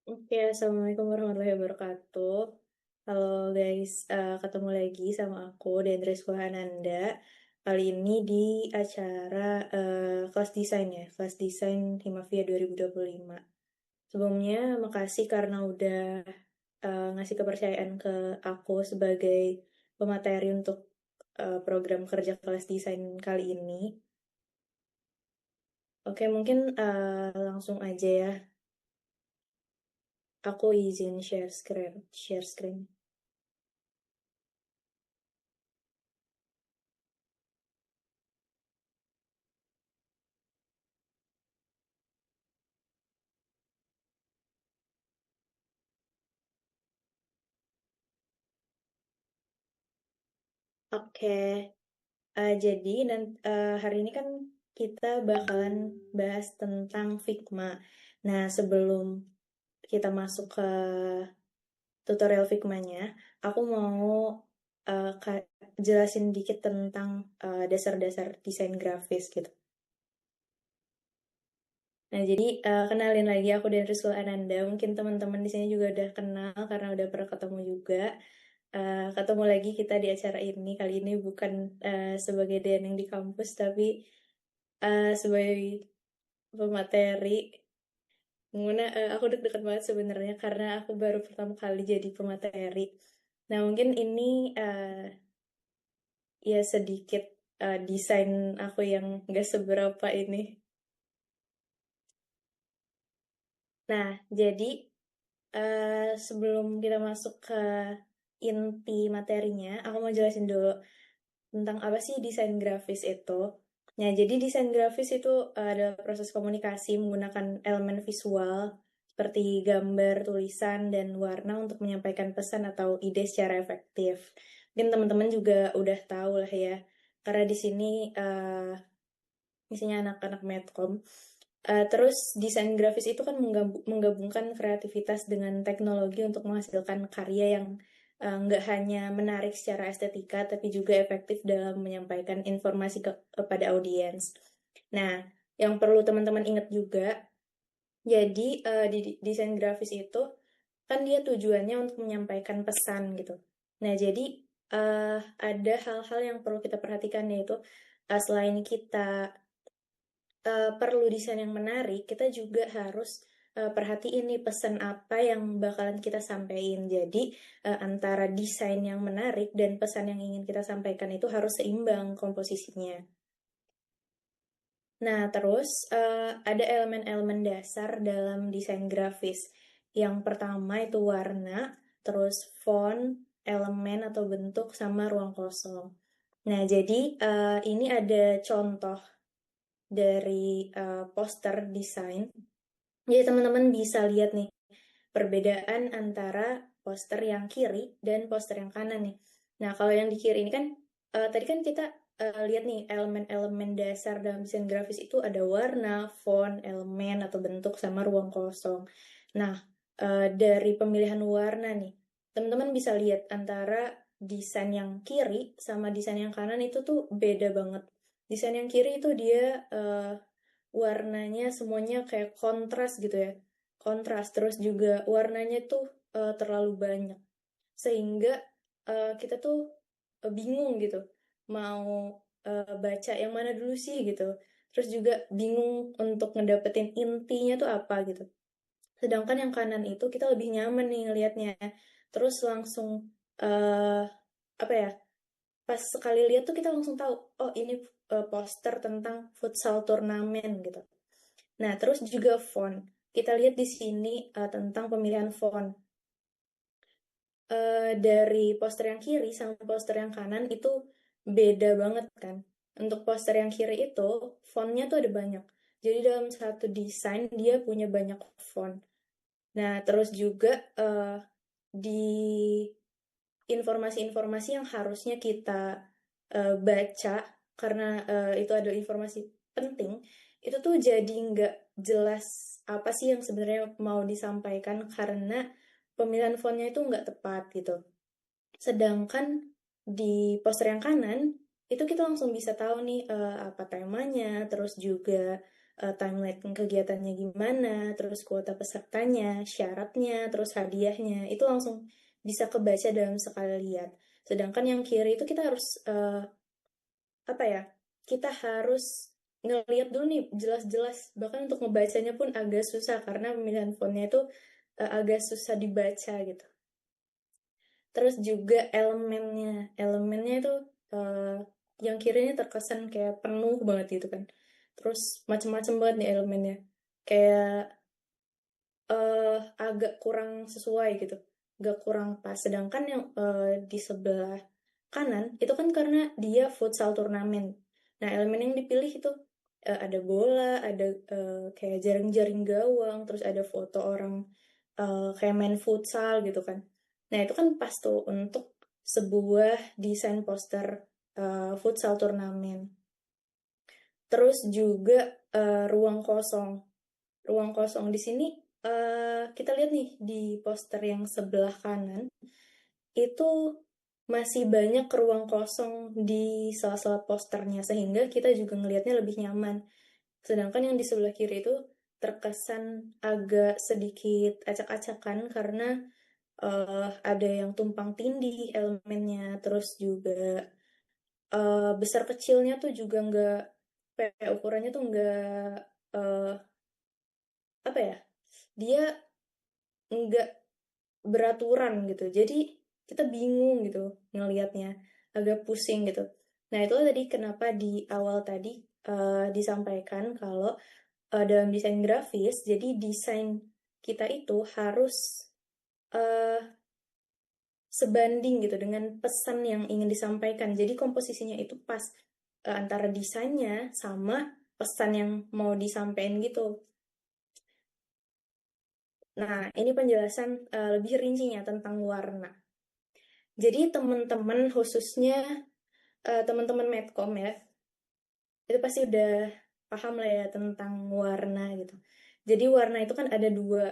Oke, Assalamualaikum warahmatullahi wabarakatuh. Halo guys, ketemu lagi sama aku, Dendreska Ananda. Kali ini di acara kelas desain ya, kelas desain Himavia 2025. Sebelumnya, makasih karena udah ngasih kepercayaan ke aku sebagai pemateri untuk program kerja kelas desain kali ini. Oke, mungkin langsung aja ya. Aku izin share screen. Oke, jadi hari ini kan kita bakalan bahas tentang Figma. Nah, sebelum kita masuk ke tutorial Figma-nya, aku mau jelasin dikit tentang dasar-dasar desain grafis gitu. Nah, jadi kenalin lagi aku dan Rizal Ananda. Mungkin teman-teman di sini juga udah kenal karena udah pernah ketemu juga. Ketemu lagi kita di acara ini. Kali ini bukan sebagai Deneng di kampus, tapi sebagai pemateri. Muna, aku deg-degan banget sebenarnya karena aku baru pertama kali jadi pemateri. Nah, mungkin ini ya sedikit desain aku yang gak seberapa ini. Nah, jadi sebelum kita masuk ke inti materinya, aku mau jelasin dulu tentang apa sih desain grafis itu. Nah, jadi desain grafis itu adalah proses komunikasi menggunakan elemen visual seperti gambar, tulisan, dan warna untuk menyampaikan pesan atau ide secara efektif. Mungkin teman-teman juga udah tahu lah ya, karena di sini isinya anak-anak medcom. Terus desain grafis itu kan menggabungkan kreativitas dengan teknologi untuk menghasilkan karya yang nggak hanya menarik secara estetika, tapi juga efektif dalam menyampaikan informasi kepada audiens. Nah, yang perlu teman-teman ingat juga, jadi di desain grafis itu kan dia tujuannya untuk menyampaikan pesan gitu. Nah, jadi ada hal-hal yang perlu kita perhatikan yaitu selain kita perlu desain yang menarik, kita juga harus perhatiin nih pesan apa yang bakalan kita sampaikan. Jadi antara desain yang menarik dan pesan yang ingin kita sampaikan itu harus seimbang komposisinya. Nah, terus ada elemen-elemen dasar dalam desain grafis. Yang pertama itu warna, terus font, elemen atau bentuk, sama ruang kosong. Nah, jadi ini ada contoh dari poster desain. Jadi teman-teman bisa lihat nih perbedaan antara poster yang kiri dan poster yang kanan nih. Nah, kalau yang di kiri ini kan tadi kan kita lihat nih elemen-elemen dasar dalam desain grafis itu ada warna, font, elemen atau bentuk sama ruang kosong. Nah, dari pemilihan warna nih, teman-teman bisa lihat antara desain yang kiri sama desain yang kanan itu tuh beda banget. Desain yang kiri itu dia warnanya semuanya kayak kontras gitu ya. Kontras, terus juga warnanya tuh terlalu banyak. Sehingga kita tuh bingung gitu. Mau baca yang mana dulu sih gitu. Terus juga bingung untuk ngedapetin intinya tuh apa gitu. Sedangkan yang kanan itu kita lebih nyaman nih ngelihatnya. Terus langsung eh apa ya? Pas sekali lihat tuh kita langsung tahu, oh ini poster tentang futsal turnamen gitu. Nah, terus juga font. Kita lihat di sini tentang pemilihan font. Dari poster yang kiri sama poster yang kanan itu beda banget kan. Untuk poster yang kiri itu, fontnya tuh ada banyak. Jadi dalam satu desain dia punya banyak font. Nah, terus juga di informasi-informasi yang harusnya kita baca karena itu adalah informasi penting, itu tuh jadi nggak jelas apa sih yang sebenarnya mau disampaikan karena pemilihan fontnya itu nggak tepat gitu. Sedangkan di poster yang kanan itu kita langsung bisa tahu nih apa temanya, terus juga timeline kegiatannya gimana, terus kuota pesertanya, syaratnya, terus hadiahnya, itu langsung bisa kebaca dalam sekali lihat. Sedangkan yang kiri itu kita harus apa ya? Kita harus ngelihat dulu nih jelas-jelas. Bahkan untuk ngebacanya pun agak susah karena pemilihan fontnya itu agak susah dibaca gitu. Terus juga elemennya itu yang kirinya terkesan kayak penuh banget gitu kan. Terus macem-macem banget nih elemennya. Kayak agak kurang sesuai gitu, agak kurang pas. Sedangkan yang di sebelah kanan itu kan karena dia futsal turnamen. Nah, elemen yang dipilih itu ada bola, ada kayak jaring-jaring gawang, terus ada foto orang kayak main futsal gitu kan. Nah, itu kan pas tuh untuk sebuah desain poster futsal turnamen. Terus juga ruang kosong. Ruang kosong di sini kita lihat nih di poster yang sebelah kanan itu masih banyak ruang kosong di sela-sela posternya sehingga kita juga ngelihatnya lebih nyaman. Sedangkan yang di sebelah kiri itu terkesan agak sedikit acak-acakan karena ada yang tumpang tindih elemennya, terus juga besar kecilnya tuh juga nggak, kayak ukurannya tuh nggak eh, apa ya, dia nggak beraturan gitu. Jadi kita bingung gitu ngelihatnya, agak pusing gitu. Nah, itu tadi kenapa di awal tadi disampaikan kalau dalam desain grafis, jadi desain kita itu harus eh, sebanding gitu dengan pesan yang ingin disampaikan. Jadi komposisinya itu pas antara desainnya sama pesan yang mau disampaikan gitu. Nah, ini penjelasan lebih rincinya tentang warna. Jadi teman-teman khususnya teman-teman Medcom ya, itu pasti udah paham lah ya tentang warna gitu. Jadi warna itu kan ada dua,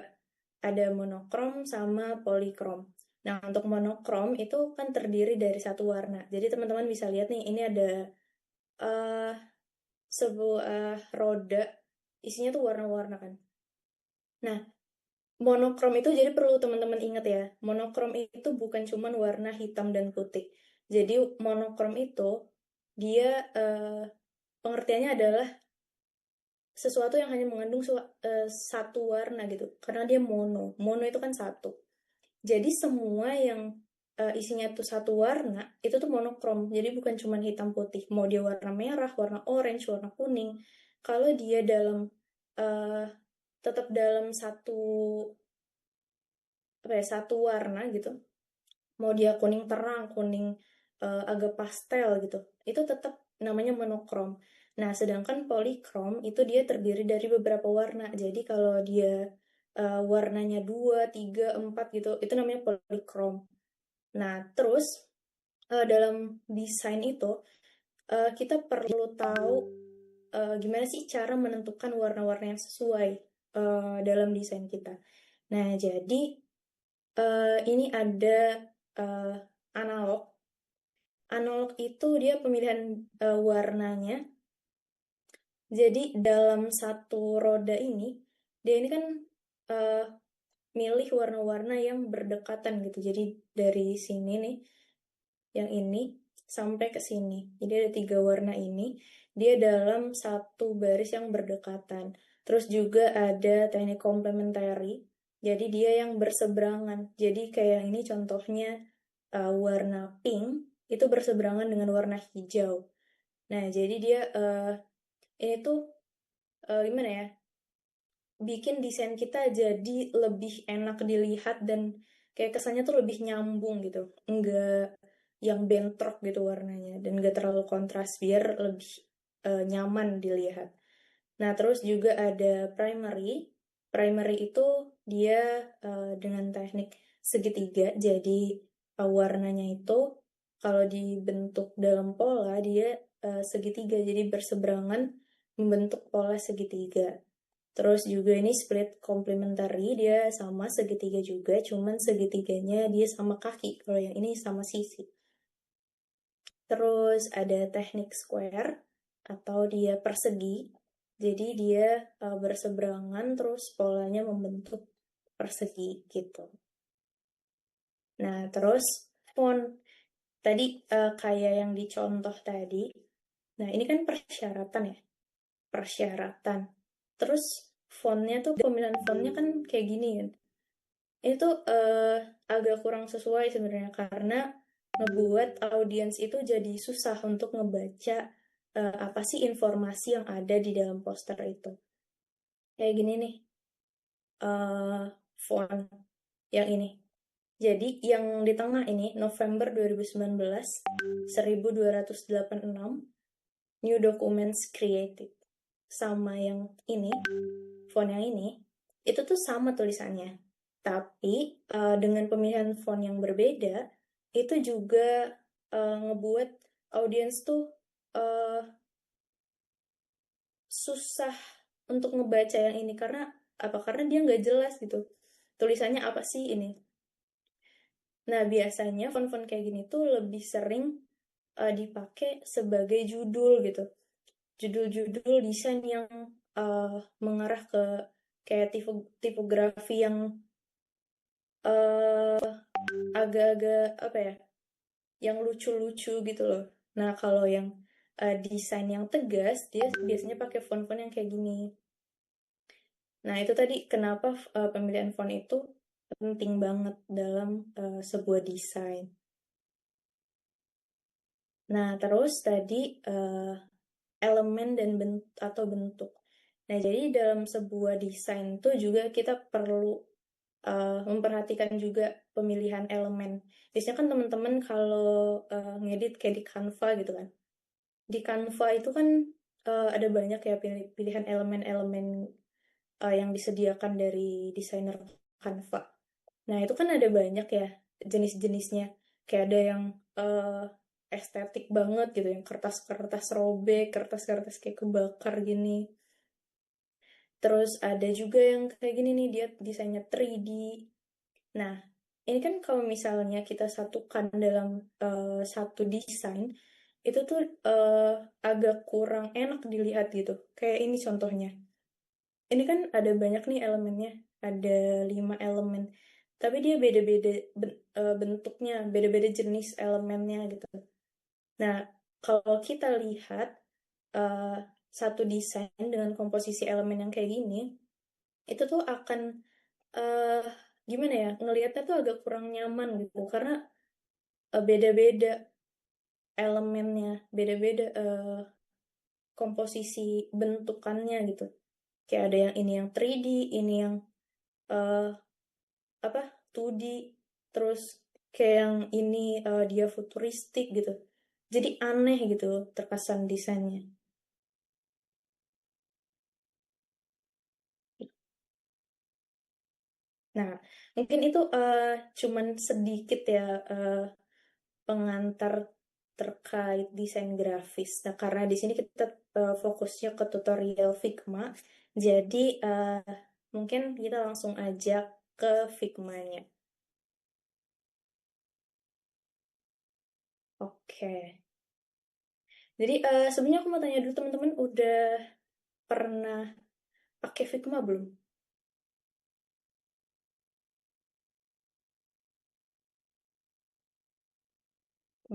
ada monokrom sama polikrom. Nah, untuk monokrom itu kan terdiri dari satu warna. Jadi teman-teman bisa lihat nih, ini ada eh sebuah roda, isinya tuh warna-warna kan. Nah, monokrom itu jadi perlu teman-teman ingat ya, monokrom itu bukan cuman warna hitam dan putih. Jadi monokrom itu dia pengertiannya adalah sesuatu yang hanya mengandung satu warna gitu. Karena dia mono. Mono itu kan satu. Jadi semua yang isinya tuh satu warna, itu tuh monokrom. Jadi bukan cuman hitam putih. Mau dia warna merah, warna orange, warna kuning. Kalau dia dalam uh, tetap dalam satu apa ya, satu warna gitu, mau dia kuning terang, kuning agak pastel gitu, itu tetap namanya monokrom. Nah, sedangkan polikrom itu dia terdiri dari beberapa warna. Jadi kalau dia warnanya 2, 3, 4 gitu, itu namanya polikrom. Nah, terus dalam desain itu kita perlu tahu gimana sih cara menentukan warna-warna yang sesuai dalam desain kita. Nah, jadi ini ada uh, analog. Analog itu dia pemilihan warnanya. Jadi dalam satu roda ini, dia ini kan uh, milih warna-warna yang berdekatan gitu. Jadi dari sini nih, yang ini sampai ke sini. Jadi ada 3 warna ini, dia dalam satu baris yang berdekatan. Terus juga ada teknik komplementari. Jadi dia yang berseberangan. Jadi kayak ini contohnya warna pink itu berseberangan dengan warna hijau. Nah, jadi dia ini tuh gimana ya? Bikin desain kita jadi lebih enak dilihat dan kayak kesannya tuh lebih nyambung gitu. Enggak yang bentrok gitu warnanya dan enggak terlalu kontras biar lebih nyaman dilihat. Nah, terus juga ada primary. Primary itu dia dengan teknik segitiga. Jadi warnanya itu kalau dibentuk dalam pola dia segitiga. Jadi berseberangan membentuk pola segitiga. Terus juga ini split complementary, dia sama segitiga juga, cuman segitiganya dia sama kaki. Kalau yang ini sama sisi. Terus ada teknik square atau dia persegi. Jadi dia berseberangan terus polanya membentuk persegi gitu. Nah, terus font tadi kayak yang dicontoh tadi. Nah, ini kan persyaratan ya, persyaratan. Terus fontnya tuh pemilihan fontnya kan kayak gini kan. Itu agak kurang sesuai sebenarnya karena ngebuat audiens itu jadi susah untuk ngebaca apa sih informasi yang ada di dalam poster itu. Kayak gini nih, eh font yang ini. Jadi yang di tengah ini November 2019 1286 new documents created. Sama yang ini, font yang ini, itu tuh sama tulisannya. Tapi dengan pemilihan font yang berbeda, itu juga ngebuat audiens tuh eh, susah untuk ngebaca yang ini karena apa? Karena dia nggak jelas gitu. Tulisannya apa sih ini? Nah, biasanya font-font kayak gini tuh lebih sering dipakai sebagai judul gitu. Judul-judul desain yang mengarah ke kayak tipografi yang eh, agak-agak apa ya, yang lucu-lucu gitu loh. Nah, kalau yang desain yang tegas, dia biasanya pakai font-font yang kayak gini. Nah, itu tadi kenapa pemilihan font itu penting banget dalam sebuah desain. Nah, terus tadi elemen dan atau bentuk. Nah, jadi dalam sebuah desain itu juga kita perlu memperhatikan juga pemilihan elemen. Biasanya kan teman-teman kalau ngedit kayak di Canva gitu kan. Di Canva itu kan ada banyak ya pilihan elemen-elemen yang disediakan dari desainer Canva. Nah, itu kan ada banyak ya jenis-jenisnya. Kayak ada yang eh, estetik banget gitu, yang kertas-kertas robek, kertas-kertas kayak kebakar gini. Terus ada juga yang kayak gini nih, dia desainnya 3D. Nah, ini kan kalau misalnya kita satukan dalam satu desain, itu tuh agak kurang enak dilihat gitu. Kayak ini contohnya. Ini kan ada banyak nih elemennya, ada 5 elemen. Tapi dia beda-beda bentuknya, beda-beda jenis elemennya gitu. Nah, kalau kita lihat eh, satu desain dengan komposisi elemen yang kayak gini, itu tuh akan eh gimana ya, ngelihatnya tuh agak kurang nyaman gitu karena beda-beda elemennya, beda-beda komposisi bentukannya gitu. Kayak ada yang ini yang 3D, ini yang eh apa 2D, terus kayak yang ini dia futuristik gitu. Jadi aneh gitu terkesan desainnya. Nah, mungkin itu cuman sedikit ya pengantar terkait desain grafis. Nah, karena di sini kita fokusnya ke tutorial Figma, jadi mungkin kita langsung aja ke Figma-nya. Oke. Jadi sebenarnya aku mau tanya dulu teman-teman udah pernah pakai Figma belum?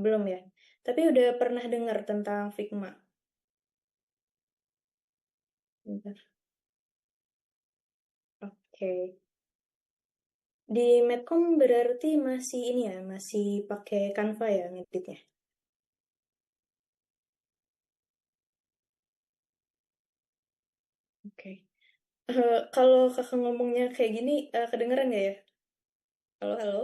Belum ya. Tapi udah pernah dengar tentang Figma. Bentar. Oke. Di Medcom berarti masih ini ya, masih pakai Canva ya ngeditnya. Oke. Kalau kakak ngomongnya kayak gini, kedengeran nggak ya? Halo, halo?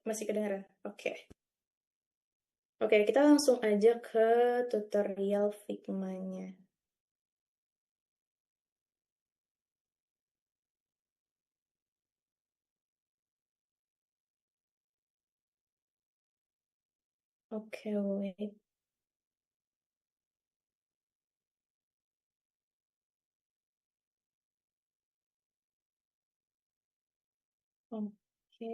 Masih kedengeran? Oke. Oke, kita langsung aja ke tutorial Figma-nya. Oke, wait. Oke.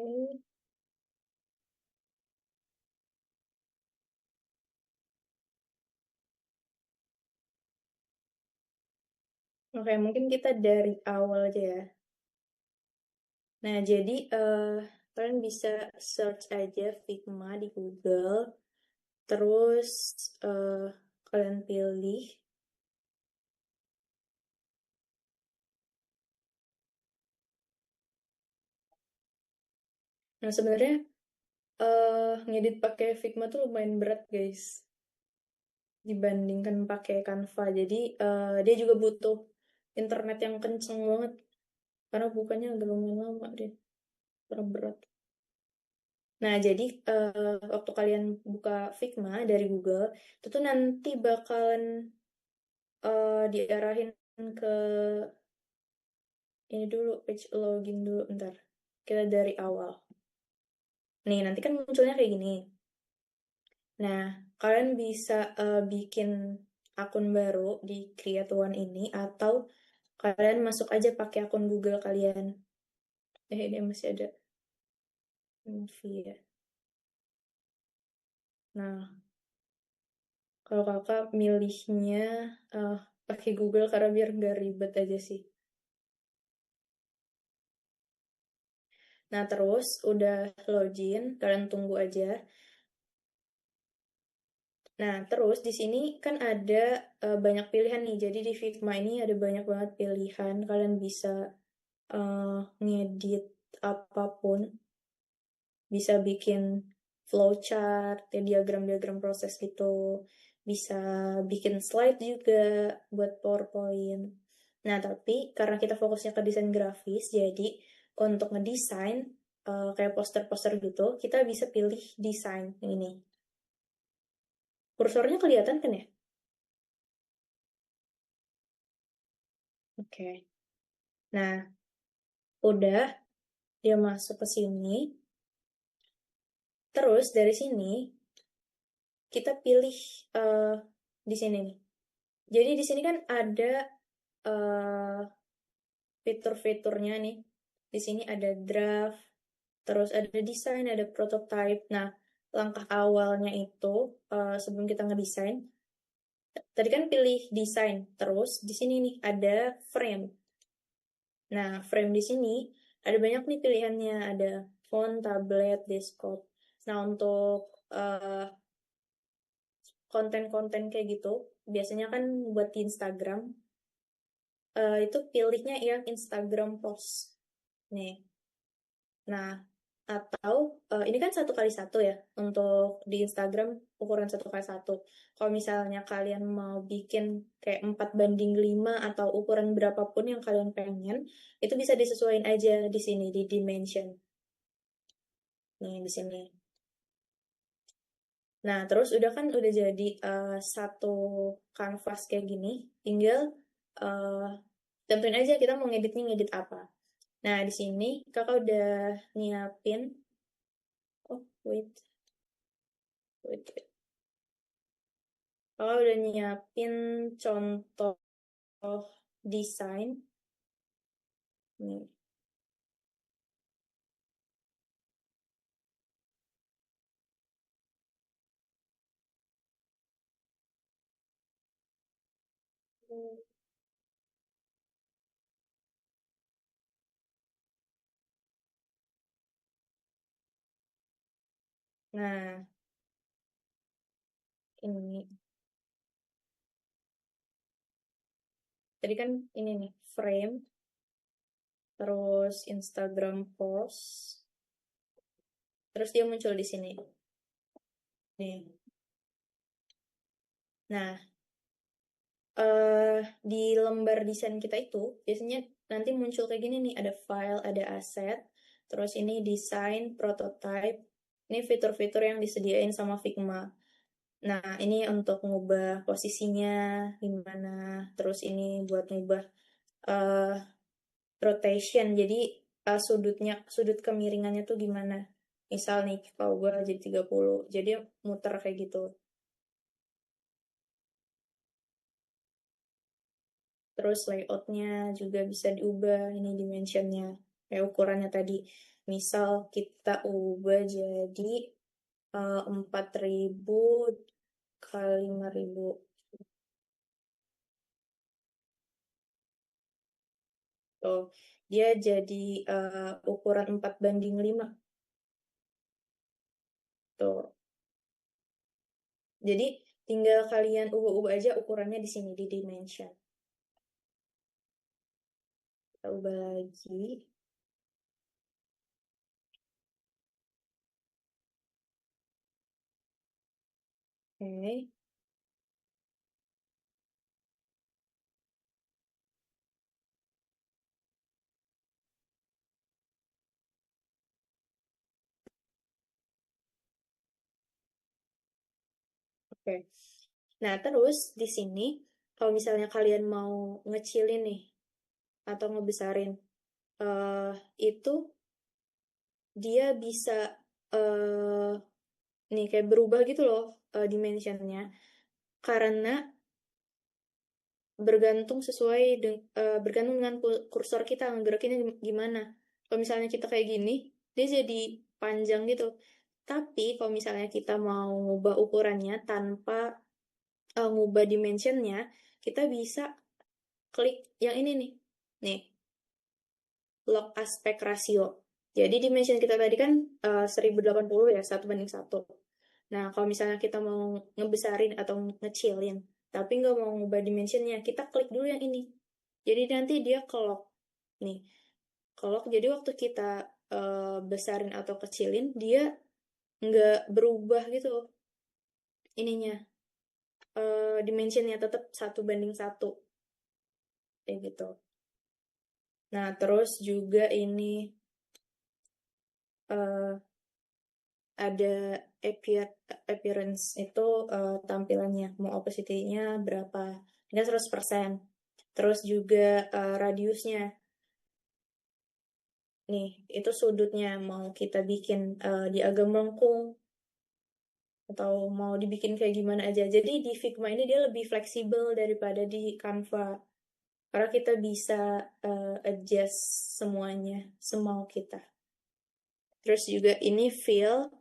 Oke, mungkin kita dari awal aja ya. Nah, jadi kalian bisa search aja Figma di Google, terus kalian pilih. Nah, sebenarnya ngedit pakai Figma tuh lumayan berat, guys, dibandingkan pakai Canva. Jadi dia juga butuh internet yang kenceng banget, karena bukannya agak lumayan lama deh, karena berat. Nah, jadi waktu kalian buka Figma dari Google, itu tuh nanti bakalan diarahin ke ini dulu, page login dulu, ntar. Kita dari awal. Nih, nanti kan munculnya kayak gini. Nah, kalian bisa bikin akun baru di Create One ini, atau kalian masuk aja pakai akun Google kalian. Ini masih ada movie ya. Nah, kalau kakak milihnya pakai Google karena biar nggak ribet aja sih. Nah, terus udah login, kalian tunggu aja. Nah, terus di sini kan ada banyak pilihan nih. Jadi di Figma ini ada banyak banget pilihan. Kalian bisa ngedit apapun. Bisa bikin flowchart, ya diagram-diagram proses gitu. Bisa bikin slide juga buat PowerPoint. Nah, tapi karena kita fokusnya ke desain grafis, jadi untuk ngedesain kayak poster-poster gitu, kita bisa pilih desain yang ini. Kursornya kelihatan kan ya? Oke. Nah, udah dia masuk ke sini. Terus dari sini kita pilih eh, di sini nih. Jadi di sini kan ada eh, fitur-fiturnya nih. Di sini ada draft, terus ada desain, ada prototype. Nah, langkah awalnya itu sebelum kita ngedesain, tadi kan pilih desain, terus di sini nih ada frame. Nah, frame di sini ada banyak nih pilihannya, ada font, tablet, desktop. Nah, untuk konten-konten kayak gitu, biasanya kan buat di Instagram, itu pilihnya yang Instagram post. Nih, nah, atau ini kan 1x1 ya, untuk di Instagram ukuran 1x1. Kalau misalnya kalian mau bikin kayak 4:5 atau ukuran berapapun yang kalian pengen, itu bisa disesuaikan aja di sini, di dimension. Nih, di sini. Nah, terus udah jadi satu kanvas kayak gini, tinggal uh, tentuin aja kita mau ngeditnya ngedit apa. Nah, di sini kakak udah nyiapin, oh wait. Kakak udah nyiapin contoh desain. Nih. Nah, ini. Tadi kan ini nih, frame, terus Instagram post, terus dia muncul di sini. Nih. Nah, di lembar desain kita itu biasanya nanti muncul kayak gini nih, ada file, ada aset, terus ini desain, prototype, ini fitur-fitur yang disediain sama Figma. Nah, ini untuk ngubah posisinya gimana, terus ini buat ngubah uh, rotation, jadi sudut kemiringannya tuh gimana. Misal nih, kalau gue jadi 30, jadi muter kayak gitu. Terus layoutnya juga bisa diubah, ini dimensionnya, kayak ukurannya tadi. Misal kita ubah jadi 4.000 kali 5.000. Tuh, dia jadi ukuran 4:5. Tuh. Jadi tinggal kalian ubah-ubah aja ukurannya di sini di dimension. Kita ubah lagi. Oke. Oke. Nah, terus di sini kalau misalnya kalian mau ngecilin nih atau ngebesarin eh itu dia bisa eh nih kayak berubah gitu loh dimensionnya karena bergantung dengan kursor kita ngegerakinnya gimana. Kalau misalnya kita kayak gini, dia jadi panjang gitu. Tapi kalau misalnya kita mau ngubah ukurannya tanpa ngubah dimensionnya, kita bisa klik yang ini nih. Nih, log aspect ratio. Jadi dimension kita tadi kan 1080 ya, 1:1. Nah, kalau misalnya kita mau ngebesarin atau ngecilin, tapi nggak mau ngubah dimensionnya, kita klik dulu yang ini. Jadi nanti dia kelok. Nih, kelok. Jadi waktu kita besarin atau kecilin, dia nggak berubah gitu ininya. Dimensionnya tetap 1:1. Kayak gitu. Nah, terus juga ini eh, ada appearance itu tampilannya mau opacity-nya berapa. Ini 100%. Terus juga radiusnya. Nih, itu sudutnya mau kita bikin di agak melengkung atau mau dibikin kayak gimana aja. Jadi di Figma ini dia lebih fleksibel daripada di Canva. Karena kita bisa adjust semuanya, semau kita. Terus juga ini fill.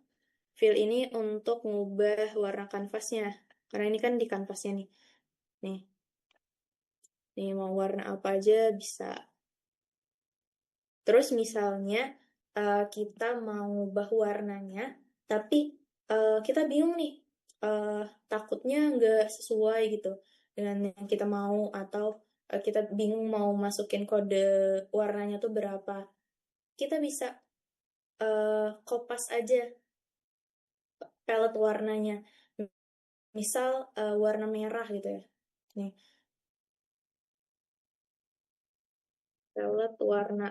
Fill ini untuk ngubah warna kanvasnya. Karena ini kan di kanvasnya nih. Nih, nih mau warna apa aja bisa. Terus misalnya kita mau ngubah warnanya, tapi kita bingung nih, eh, takutnya nggak sesuai gitu dengan yang kita mau, atau kita bingung mau masukin kode warnanya tuh berapa. Kita bisa kopas aja palette warnanya. Misal warna merah gitu ya. Nih, palette warna.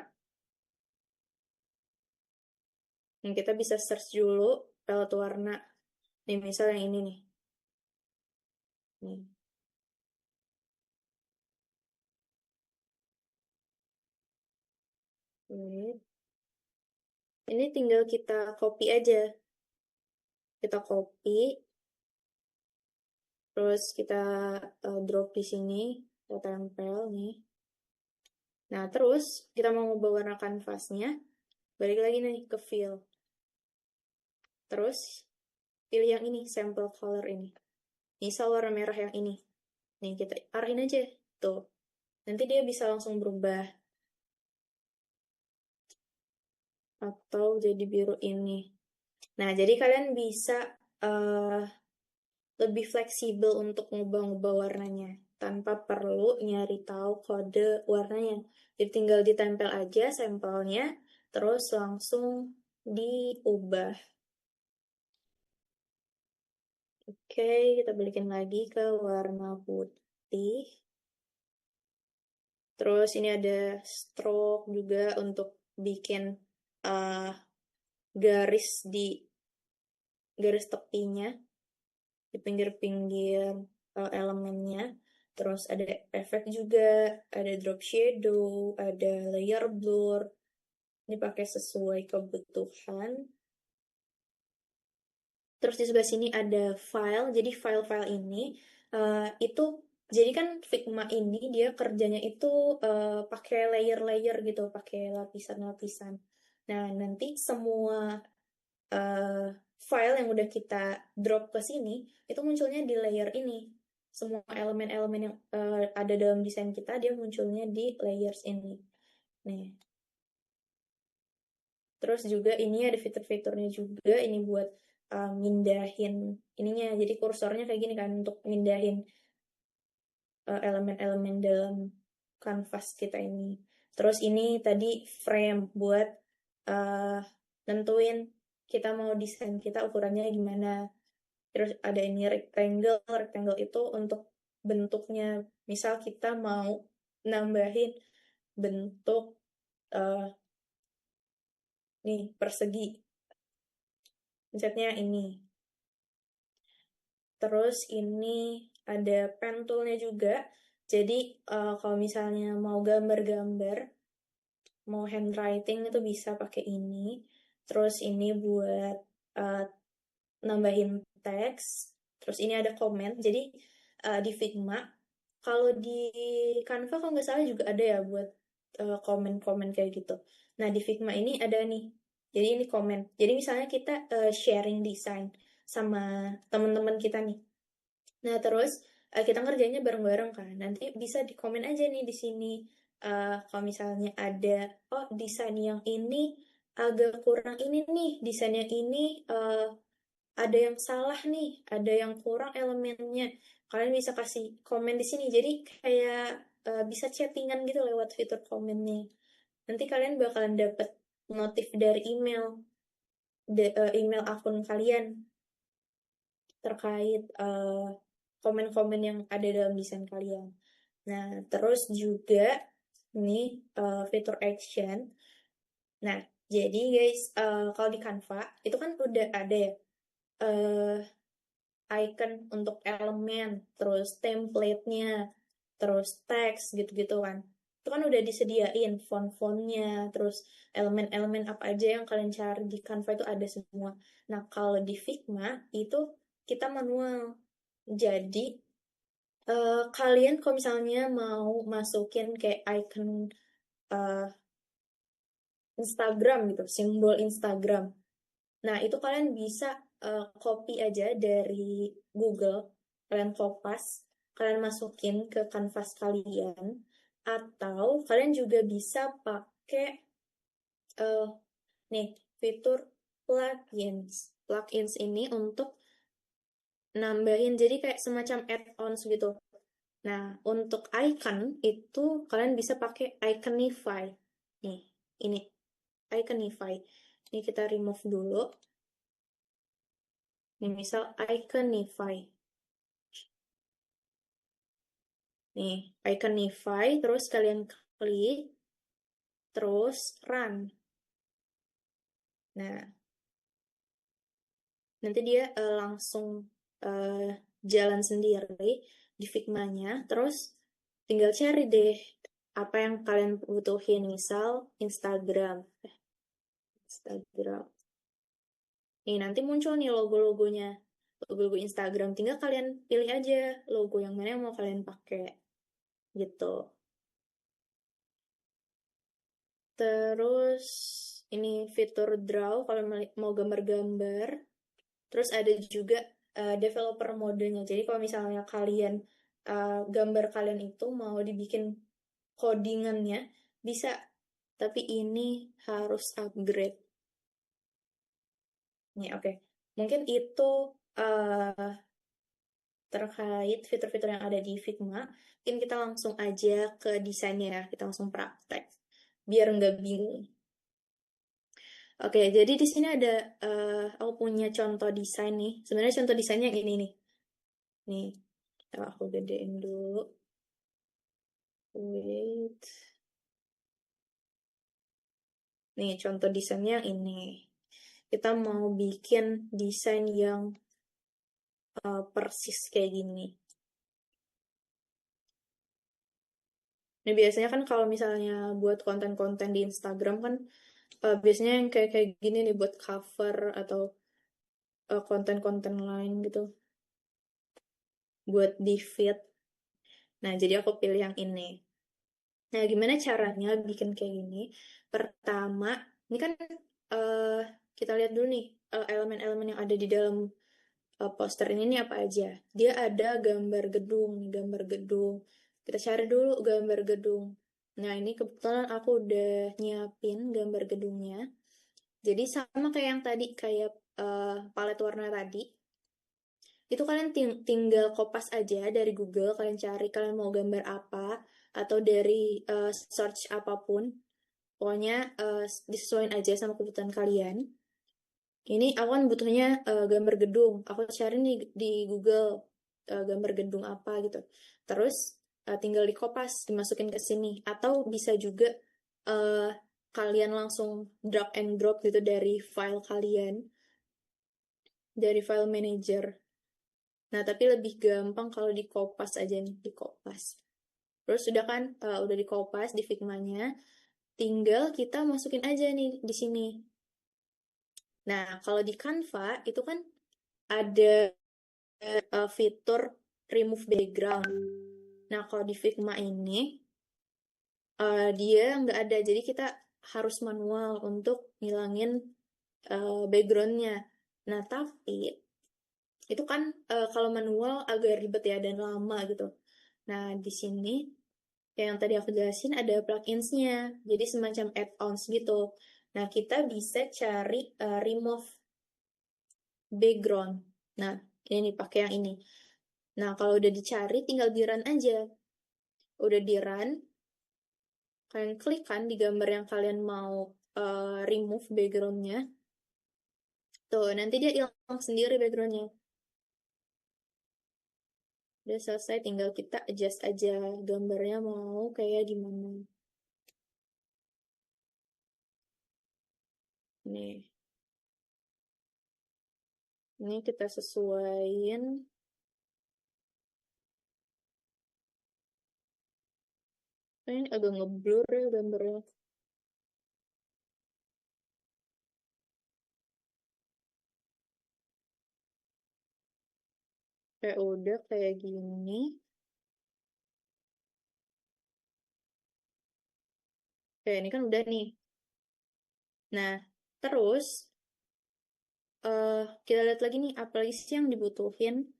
Yang kita bisa search dulu palette warna. Nih, misal yang ini nih. Nih. Ini tinggal kita copy aja. Kita copy, terus kita drop di sini, kita tempel nih. Nah, terus kita mau ngubah warna kanvasnya, balik lagi nih ke fill. Terus pilih yang ini, sample color ini. Misal warna merah yang ini. Nih, kita arahin aja. Tuh. Nanti dia bisa langsung berubah. Atau jadi biru ini. Nah, jadi kalian bisa uh, lebih fleksibel untuk ngubah-ngubah warnanya tanpa perlu nyari tahu kode warnanya. Jadi tinggal ditempel aja sampelnya, terus langsung diubah. Oke, kita balikin lagi ke warna putih. Terus ini ada stroke juga untuk bikin uh, garis di garis tepinya di pinggir-pinggir elemennya. Terus ada efek juga, ada drop shadow, ada layer blur. Ini pakai sesuai kebutuhan. Terus di sebelah sini ada file. Jadi file-file ini itu jadi kan Figma ini dia kerjanya itu pakai layer-layer gitu, pakai lapisan-lapisan. Nah, nanti semua uh, file yang udah kita drop ke sini itu munculnya di layer ini. Semua elemen-elemen yang ada dalam desain kita dia munculnya di layers ini. Nih. Terus juga ini ada fitur-fiturnya juga, ini buat mindahin ininya. Jadi kursornya kayak gini kan untuk mindahin elemen-elemen dalam kanvas kita ini. Terus ini tadi frame buat nentuin kita mau desain kita ukurannya gimana. Terus ada ini rectangle itu untuk bentuknya. Misal kita mau nambahin bentuk nih persegi, pencetnya ini. Terus ini ada pen toolnya juga. Jadi kalau misalnya mau gambar-gambar, mau handwriting itu bisa pakai ini. Terus ini buat nambahin teks. Terus ini ada komen. Jadi di Figma, kalau di Canva kalau nggak salah juga ada ya buat komen-komen kayak gitu. Nah di Figma ini ada nih. Jadi ini komen. Jadi misalnya kita sharing desain sama teman-teman kita nih. Nah, terus kita ngerjainnya bareng-bareng kan. Nanti bisa di komen aja nih di sini. Kalau misalnya ada, oh desain yang ini agak kurang ini nih, desain yang ini ada yang salah nih, ada yang kurang elemennya. Kalian bisa kasih komen di sini. Jadi kayak bisa chattingan gitu lewat fitur komennya. Nanti kalian bakalan dapet notif dari email, email akun kalian terkait komen-komen yang ada dalam desain kalian. Nah, terus juga nih fitur action. Nah, jadi guys, kalau di Canva itu kan udah ada ya uh, icon untuk elemen, terus template-nya, terus teks gitu-gitu kan. Itu kan udah disediain font-fontnya, terus elemen-elemen apa aja yang kalian cari di Canva itu ada semua. Nah, kalau di Figma itu kita manual. Jadi kalian kalau misalnya mau masukin kayak icon uh, Instagram gitu, simbol Instagram. Nah, itu kalian bisa copy aja dari Google, kalian kopas, kalian masukin ke kanvas kalian, atau kalian juga bisa pakai uh, nih fitur plugins. Plugins ini untuk nambahin jadi kayak semacam add-ons gitu. Nah, untuk icon itu kalian bisa pakai Iconify. Nih, ini Iconify. Ini kita remove dulu. Nih, misal Iconify. Nih, Iconify, terus kalian klik, terus run. Nah, nanti dia langsung jalan sendiri di Figma-nya. Terus tinggal cari deh apa yang kalian butuhin. Misal Instagram. Instagram. Nih, nanti muncul nih logo-logonya. Logo-logo Instagram. Tinggal kalian pilih aja logo yang mana yang mau kalian pakai. Gitu. Terus, ini fitur draw kalau mau gambar-gambar. Terus ada juga developer modenya. Jadi kalau misalnya kalian, gambar kalian itu mau dibikin codingannya, bisa. Tapi ini harus upgrade. Nih, oke. Mungkin itu uh, terkait fitur-fitur yang ada di Figma. Mungkin kita langsung aja ke desainnya ya. Kita langsung praktek. Biar nggak bingung. Oke, jadi di sini ada, aku punya contoh desain nih. Sebenarnya contoh desainnya yang ini nih. Nih, aku gedein dulu. Wait. Nih, contoh desainnya yang ini. Kita mau bikin desain yang persis kayak gini. Nah, biasanya kan kalau misalnya buat konten-konten di Instagram kan biasanya yang kayak kayak gini nih buat cover atau konten-konten lain gitu buat di feed. Nah, jadi aku pilih yang ini. Nah, gimana caranya bikin kayak gini? Pertama, ini kan uh, kita lihat dulu nih elemen-elemen yang ada di dalam poster ini nih apa aja. Dia ada gambar gedung, nih, gambar gedung. Kita cari dulu gambar gedung. Nah, ini kebetulan aku udah nyiapin gambar gedungnya. Jadi sama kayak yang tadi, kayak palet warna tadi. Itu kalian tinggal kopas aja dari Google, kalian cari kalian mau gambar apa, atau dari search apapun. Pokoknya disesuaikan aja sama kebutuhan kalian. Ini aku kan butuhnya gambar gedung. Aku cari nih di Google gambar gedung apa gitu. Terus tinggal dikopas, dimasukin ke sini. Atau bisa juga eh, kalian langsung drag and drop gitu dari file kalian, dari file manager. Nah, tapi lebih gampang kalau dikopas aja nih, dikopas. Terus sudah kan, udah dikopas di Figma-nya, tinggal kita masukin aja nih di sini. Nah, kalau di Canva itu kan ada fitur remove background. Nah, kalau di Figma ini dia nggak ada, jadi kita harus manual untuk ngilangin backgroundnya. Nah, tapi itu kan kalau manual agak ribet ya dan lama gitu. Nah, di sini yang tadi aku jelasin ada plugins-nya, jadi semacam add-ons gitu. Nah, kita bisa cari remove background. Nah, ini nih pakai yang ini. Nah, kalau udah dicari, tinggal di-run aja. Udah di-run, kalian klik kan di gambar yang kalian mau remove backgroundnya. Tuh, nanti dia hilang sendiri backgroundnya. Udah selesai, tinggal kita adjust aja gambarnya mau kayak gimana. Nih, ini kita sesuaiin. Ini agak ngeblur ya gambarnya. Kayak udah kayak gini. Kayak ini kan udah nih. Nah, terus kita lihat lagi nih, apa lagi sih yang dibutuhin.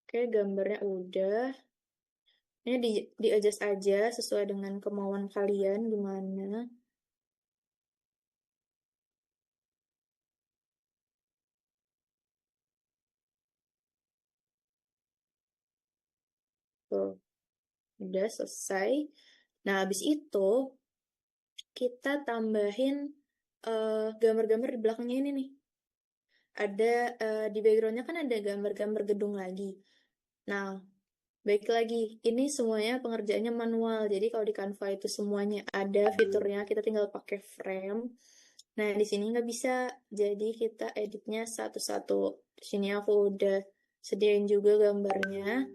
Oke, gambarnya udah. Ini di adjust aja sesuai dengan kemauan kalian gimana. Tuh, udah selesai. Nah, habis itu kita tambahin gambar-gambar di belakangnya ini nih. Ada di backgroundnya kan ada gambar-gambar gedung lagi. Nah, baik lagi, ini semuanya pengerjaannya manual. Jadi kalau di Canva itu semuanya ada fiturnya, kita tinggal pakai frame. Nah, di sini nggak bisa. Jadi kita editnya satu-satu. Di sini aku udah sediain juga gambarnya.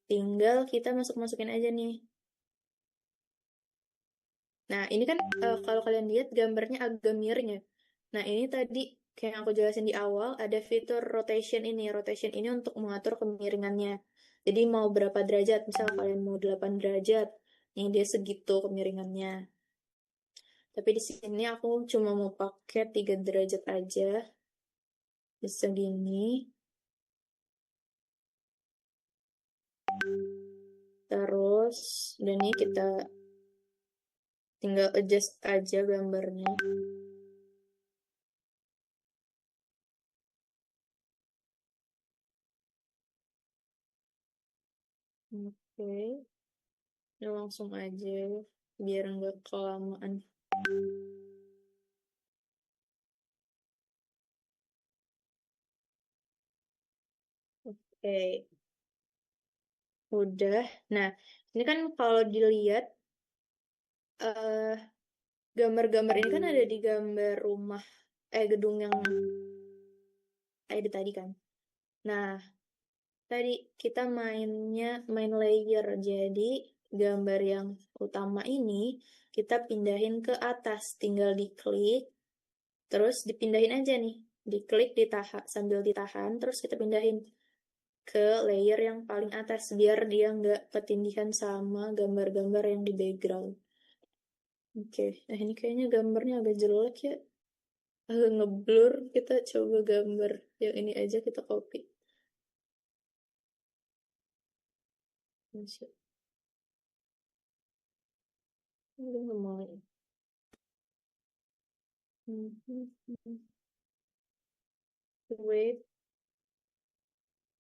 Tinggal kita masuk-masukin aja nih. Nah, ini kan kalau kalian lihat gambarnya agak miring ya. Nah, ini tadi kayak yang aku jelasin di awal, ada fitur rotation ini. Rotation ini untuk mengatur kemiringannya. Jadi mau berapa derajat, misal kalian mau 8 derajat, nih dia segitu kemiringannya. Tapi di sini aku cuma mau pakai 3 derajat aja. Bisa gini. Terus, dan ini kita tinggal adjust aja gambarnya. Oke, ya langsung aja biar nggak kelamaan. Oke, udah. Nah, ini kan kalau dilihat eh gambar-gambar ini kan ada di gambar rumah gedung yang tadi kan. Nah, tadi kita main layer. Jadi gambar yang utama ini kita pindahin ke atas, tinggal diklik, terus dipindahin aja nih. Diklik, ditahan, sambil ditahan, terus kita pindahin ke layer yang paling atas biar dia nggak ketindihan sama gambar-gambar yang di background. Oke, nah ini kayaknya gambarnya agak jelek ya, agak ngeblur. Kita coba gambar yang ini aja, kita copy. Masih. Udah nggak mulai. Wait,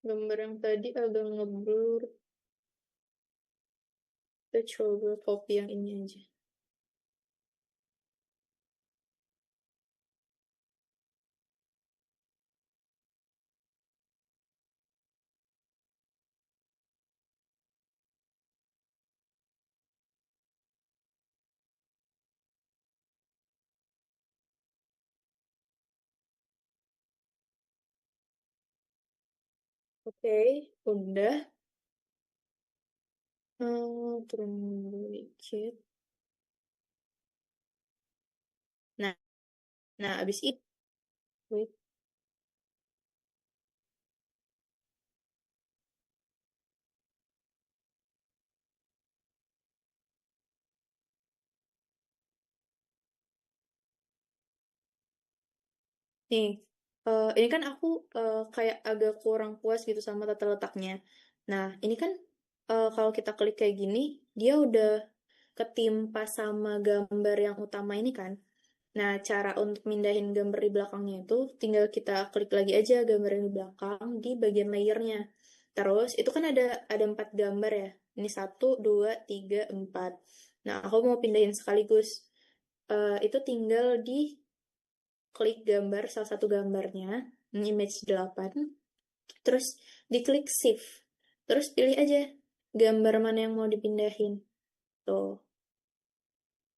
gambar yang tadi agak ngeblur. Kita coba copy yang ini aja. Oke, udah. Turun dulu dikit. Nah, abis itu, wait, nih, ini kan aku kayak agak kurang puas gitu sama tata letaknya. Nah, ini kan kalau kita klik kayak gini, dia udah ketimpa sama gambar yang utama ini kan. Nah, cara untuk mindahin gambar di belakangnya itu tinggal kita klik lagi aja gambar yang di belakang di bagian layernya. Terus itu kan ada 4 gambar ya. Ini 1, 2, 3, 4. Nah, aku mau pindahin sekaligus. Itu tinggal di klik gambar salah satu gambarnya, ini image 8. Terus diklik shift. Terus pilih aja gambar mana yang mau dipindahin. Tuh.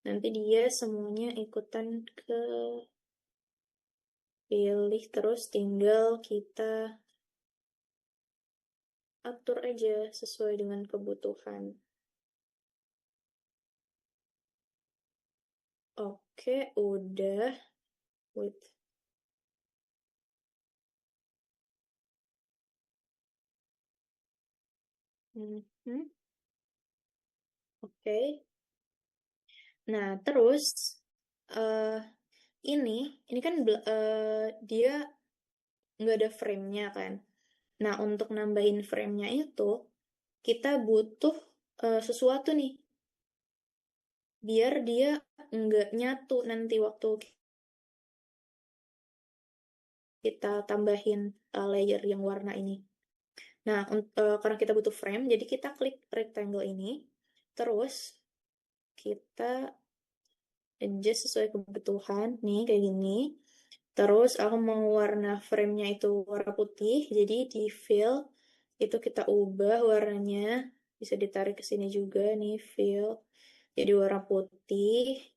Nanti dia semuanya ikutan ke pilih, terus tinggal kita atur aja sesuai dengan kebutuhan. Oke, udah. Wait. Mhm. Oke. Nah, terus eh ini kan dia nggak ada frame-nya kan. Nah, untuk nambahin frame-nya itu, kita butuh sesuatu nih, biar dia nggak nyatu nanti waktu kita tambahin layer yang warna ini. Nah, karena kita butuh frame, jadi kita klik rectangle ini, terus kita adjust sesuai kebutuhan, nih kayak gini. Terus aku mau warna frame-nya itu warna putih, jadi di fill itu kita ubah warnanya, bisa ditarik ke sini juga nih fill, jadi warna putih.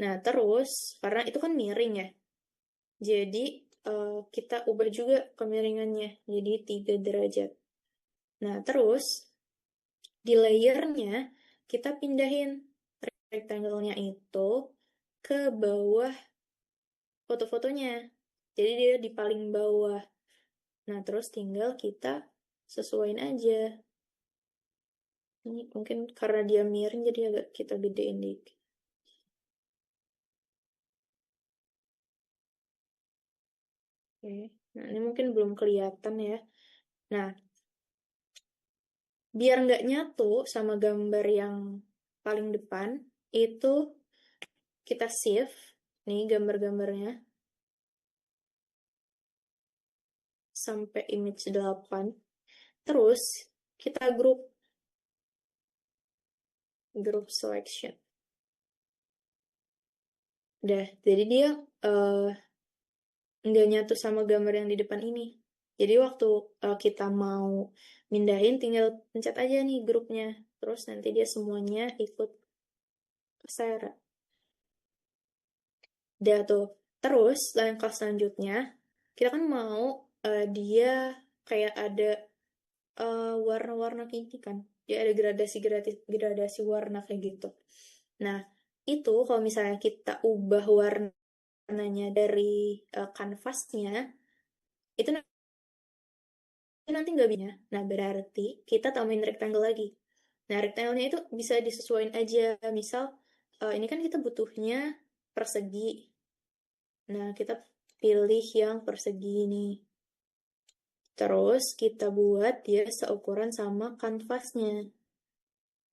Nah, terus karena itu kan miring ya, jadi kita ubah juga kemiringannya, jadi 3 derajat. Nah, terus di layernya kita pindahin rectangle-nya itu ke bawah foto-fotonya. Jadi dia di paling bawah. Nah, terus tinggal kita sesuaiin aja. Ini mungkin karena dia miring jadi agak kita gedein dikit. Oke. Nah, ini mungkin belum kelihatan ya. Nah, biar nggak nyatu sama gambar yang paling depan, itu kita save nih gambar-gambarnya sampai image 8. Terus kita group selection. Udah, jadi dia eh, nggak nyatu sama gambar yang di depan ini. Jadi waktu kita mau mindahin, tinggal pencet aja nih grupnya. Terus nanti dia semuanya ikut keseret. Udah tuh. Terus langkah selanjutnya, kita kan mau dia kayak ada warna-warna kayak gini kan. Dia ada gradasi warna kayak gitu. Nah, itu kalau misalnya kita ubah warnanya dari kanvasnya, itu nanti nggak bisa. Nah, berarti kita tambahin rectangle lagi. Nah, rectangle-nya itu bisa disesuaikan aja. Misal, ini kan kita butuhnya persegi. Nah, kita pilih yang persegi ini. Terus kita buat dia seukuran sama kanvasnya.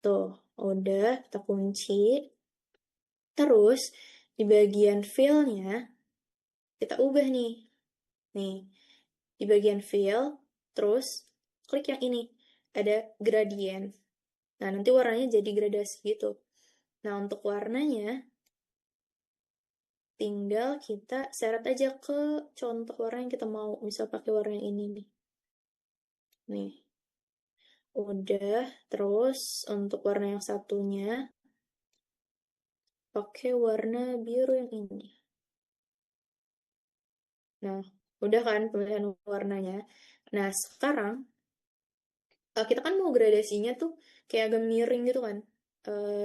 Tuh, udah kita kunci. Terus di bagian fill-nya kita ubah nih. Nih, di bagian fill, terus klik yang ini. Ada gradient. Nah, nanti warnanya jadi gradasi gitu. Nah, untuk warnanya tinggal kita seret aja ke contoh warna yang kita mau. Misal pakai warna yang ini nih. Nih. Udah, terus untuk warna yang satunya pakai warna biru yang ini. Nah, udah kan pemilihan warnanya. Nah, sekarang kita kan mau gradasinya tuh kayak agak miring gitu kan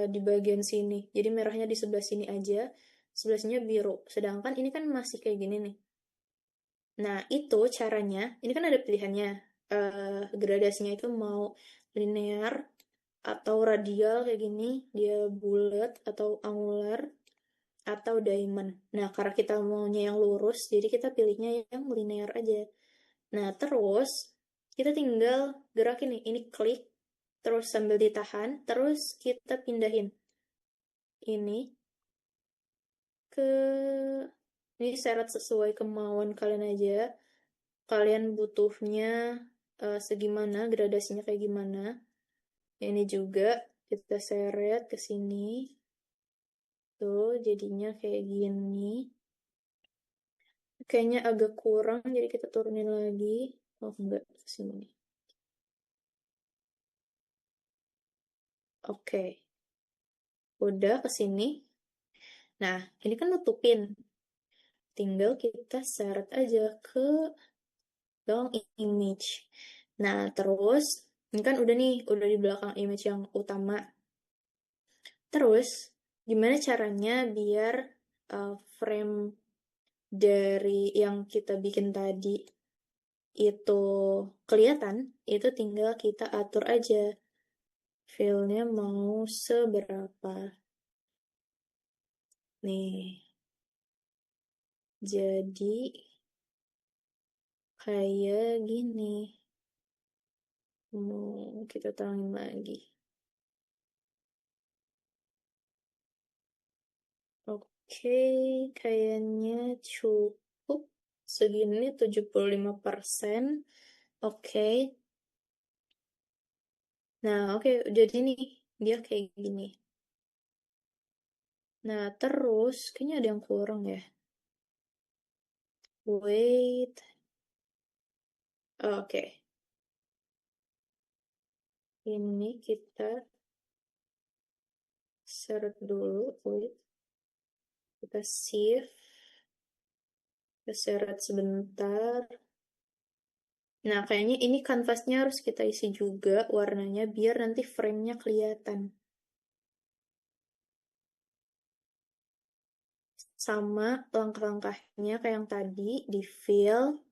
di bagian sini. Jadi merahnya di sebelah sini aja, sebelah sini biru. Sedangkan ini kan masih kayak gini nih. Nah, itu caranya, ini kan ada pilihannya. Gradasinya itu mau linear atau radial kayak gini, dia bulat atau angular atau diamond. Nah, karena kita maunya yang lurus, jadi kita pilihnya yang linear aja. Nah, terus kita tinggal gerakin nih, ini klik, terus sambil ditahan, terus kita pindahin ini ke, ini syarat sesuai kemauan kalian aja. Kalian butuhnya segimana, gradasinya kayak gimana. Ini juga kita seret ke sini. Tuh, jadinya kayak gini. Kayaknya agak kurang, jadi kita turunin lagi. Oh, enggak, ke sini. Oke. Udah ke sini. Nah, ini kan nutupin. Tinggal kita seret aja ke belakang image. Nah, terus ini kan udah nih, udah di belakang image yang utama. Terus, gimana caranya biar frame dari yang kita bikin tadi itu kelihatan, itu tinggal kita atur aja fill-nya mau seberapa. Nih, jadi kayak gini. Mau kita terangin lagi. Oke, kayaknya cukup. Segini 75%. Oke. Nah, oke, jadi nih dia kayak gini. Nah, terus kayaknya ada yang kurang ya. Wait. Oke. Ini kita seret dulu. Wait. Kita shift. Kita seret sebentar. Nah, kayaknya ini kanvasnya harus kita isi juga warnanya biar nanti frame-nya kelihatan. Sama langkah-langkahnya kayak yang tadi, di fill,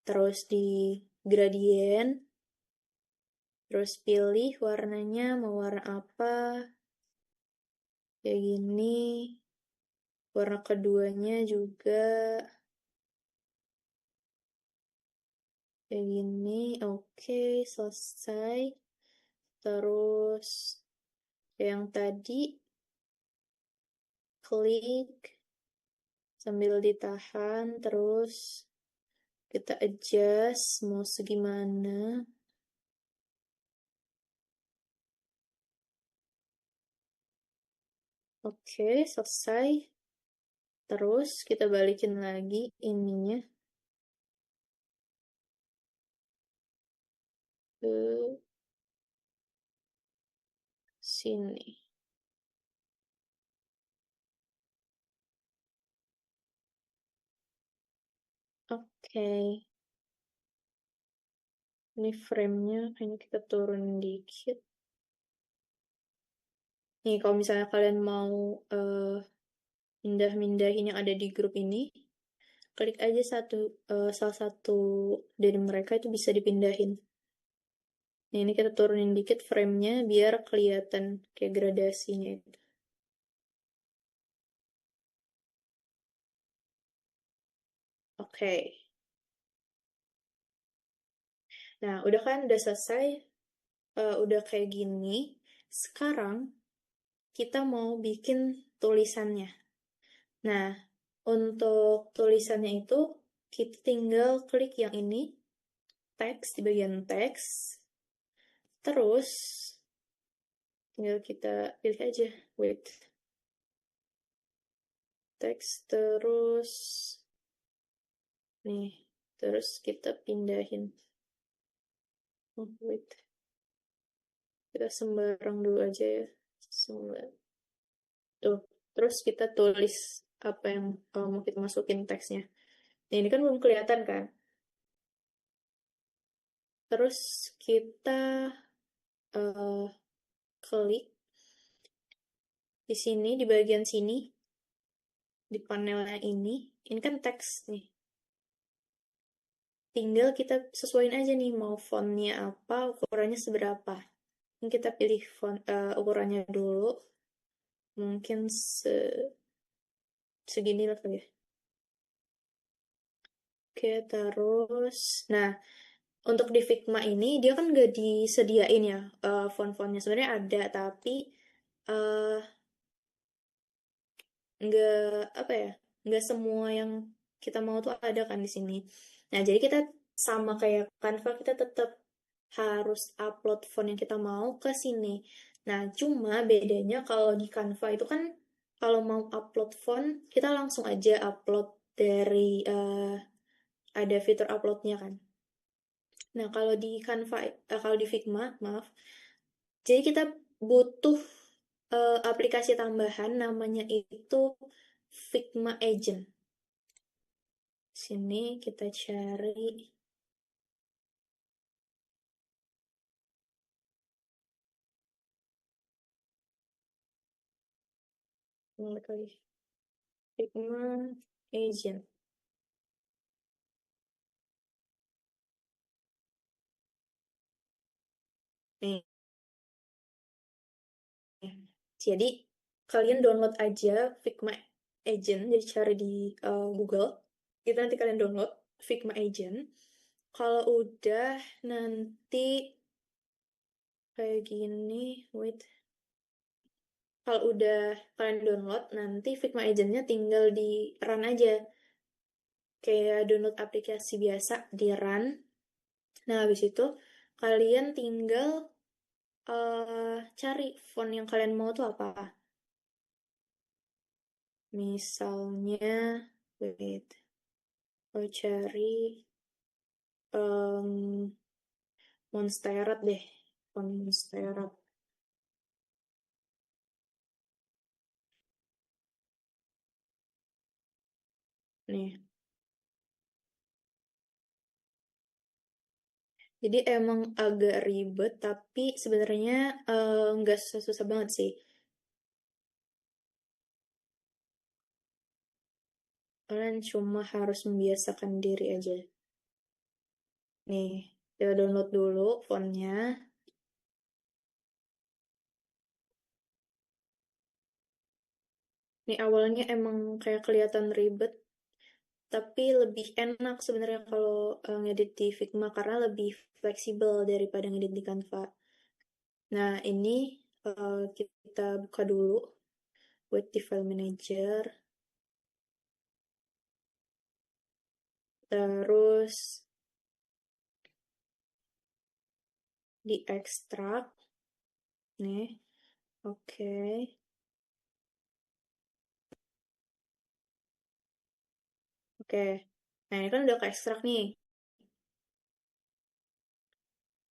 terus di gradient, terus pilih warnanya mau warna apa, kayak gini. Warna keduanya juga kayak gini. Oke, selesai. Terus yang tadi klik sambil ditahan, terus kita adjust mau segimana. Oke, selesai. Terus kita balikin lagi ininya ke sini. Oke. Ini frame-nya kayaknya kita turun dikit. Nih, kalau misalnya kalian mau mindah-mindahin yang ada di grup ini, klik aja salah satu dari mereka itu bisa dipindahin. Nah, ini kita turunin dikit frame-nya biar kelihatan kayak gradasinya itu. Oke. Nah, udah kan, udah selesai, udah kayak gini. Sekarang kita mau bikin tulisannya. Nah, untuk tulisannya itu kita tinggal klik yang ini, teks, di bagian teks. Terus tinggal kita pilih aja, wait, teks, terus nih, terus kita pindahin. Oh, wait, kita sembarang dulu aja ya, tuh. Terus kita tulis apa yang mau kita masukin teksnya. Nah, ini kan belum kelihatan kan. Terus kita klik di sini, di bagian sini, di panelnya ini kan teks nih. Tinggal kita sesuaiin aja nih, mau fontnya apa, ukurannya seberapa. Ini kita pilih font, ukurannya dulu, mungkin segini lah kali ya. Oke, terus, nah, untuk di Figma ini, dia kan nggak disediain ya, font-fontnya. Sebenarnya ada, tapi eh, nggak, apa ya, nggak semua yang kita mau tuh ada kan di sini. Nah, jadi kita sama kayak Canva, kita tetap harus upload font yang kita mau ke sini. Nah, cuma bedanya kalau di Canva itu kan kalau mau upload font, kita langsung aja upload dari ada fitur uploadnya kan. Nah, kalau di Canva, kalau di Figma, maaf, jadi kita butuh aplikasi tambahan, namanya itu Figma Agent. Sini kita cari. Balik lagi. Figma Agent. Nih. Jadi, kalian download aja Figma Agent. Jadi cari di Google. Itu nanti kalian download Figma Agent. Kalau udah, nanti kayak gini. Wait. Kalau udah kalian download, nanti Figma Agent-nya tinggal di run aja. Kayak download aplikasi biasa, di run. Nah, habis itu kalian tinggal cari font yang kalian mau tuh apa. Misalnya, wait, cari um, Monstera deh, font Monstera. Nih, jadi emang agak ribet, tapi sebenarnya nggak susah-susah banget sih. Kalian cuma harus membiasakan diri aja. Nih, kita download dulu fontnya. Nih, awalnya emang kayak kelihatan ribet, tapi lebih enak sebenarnya kalau ngedit di Figma karena lebih fleksibel daripada ngedit di Canva. Nah, ini kita buka dulu buat di file manager. Terus di ekstrak. Nih, oke. Oke. Nah, ini kan udah ke ekstrak nih.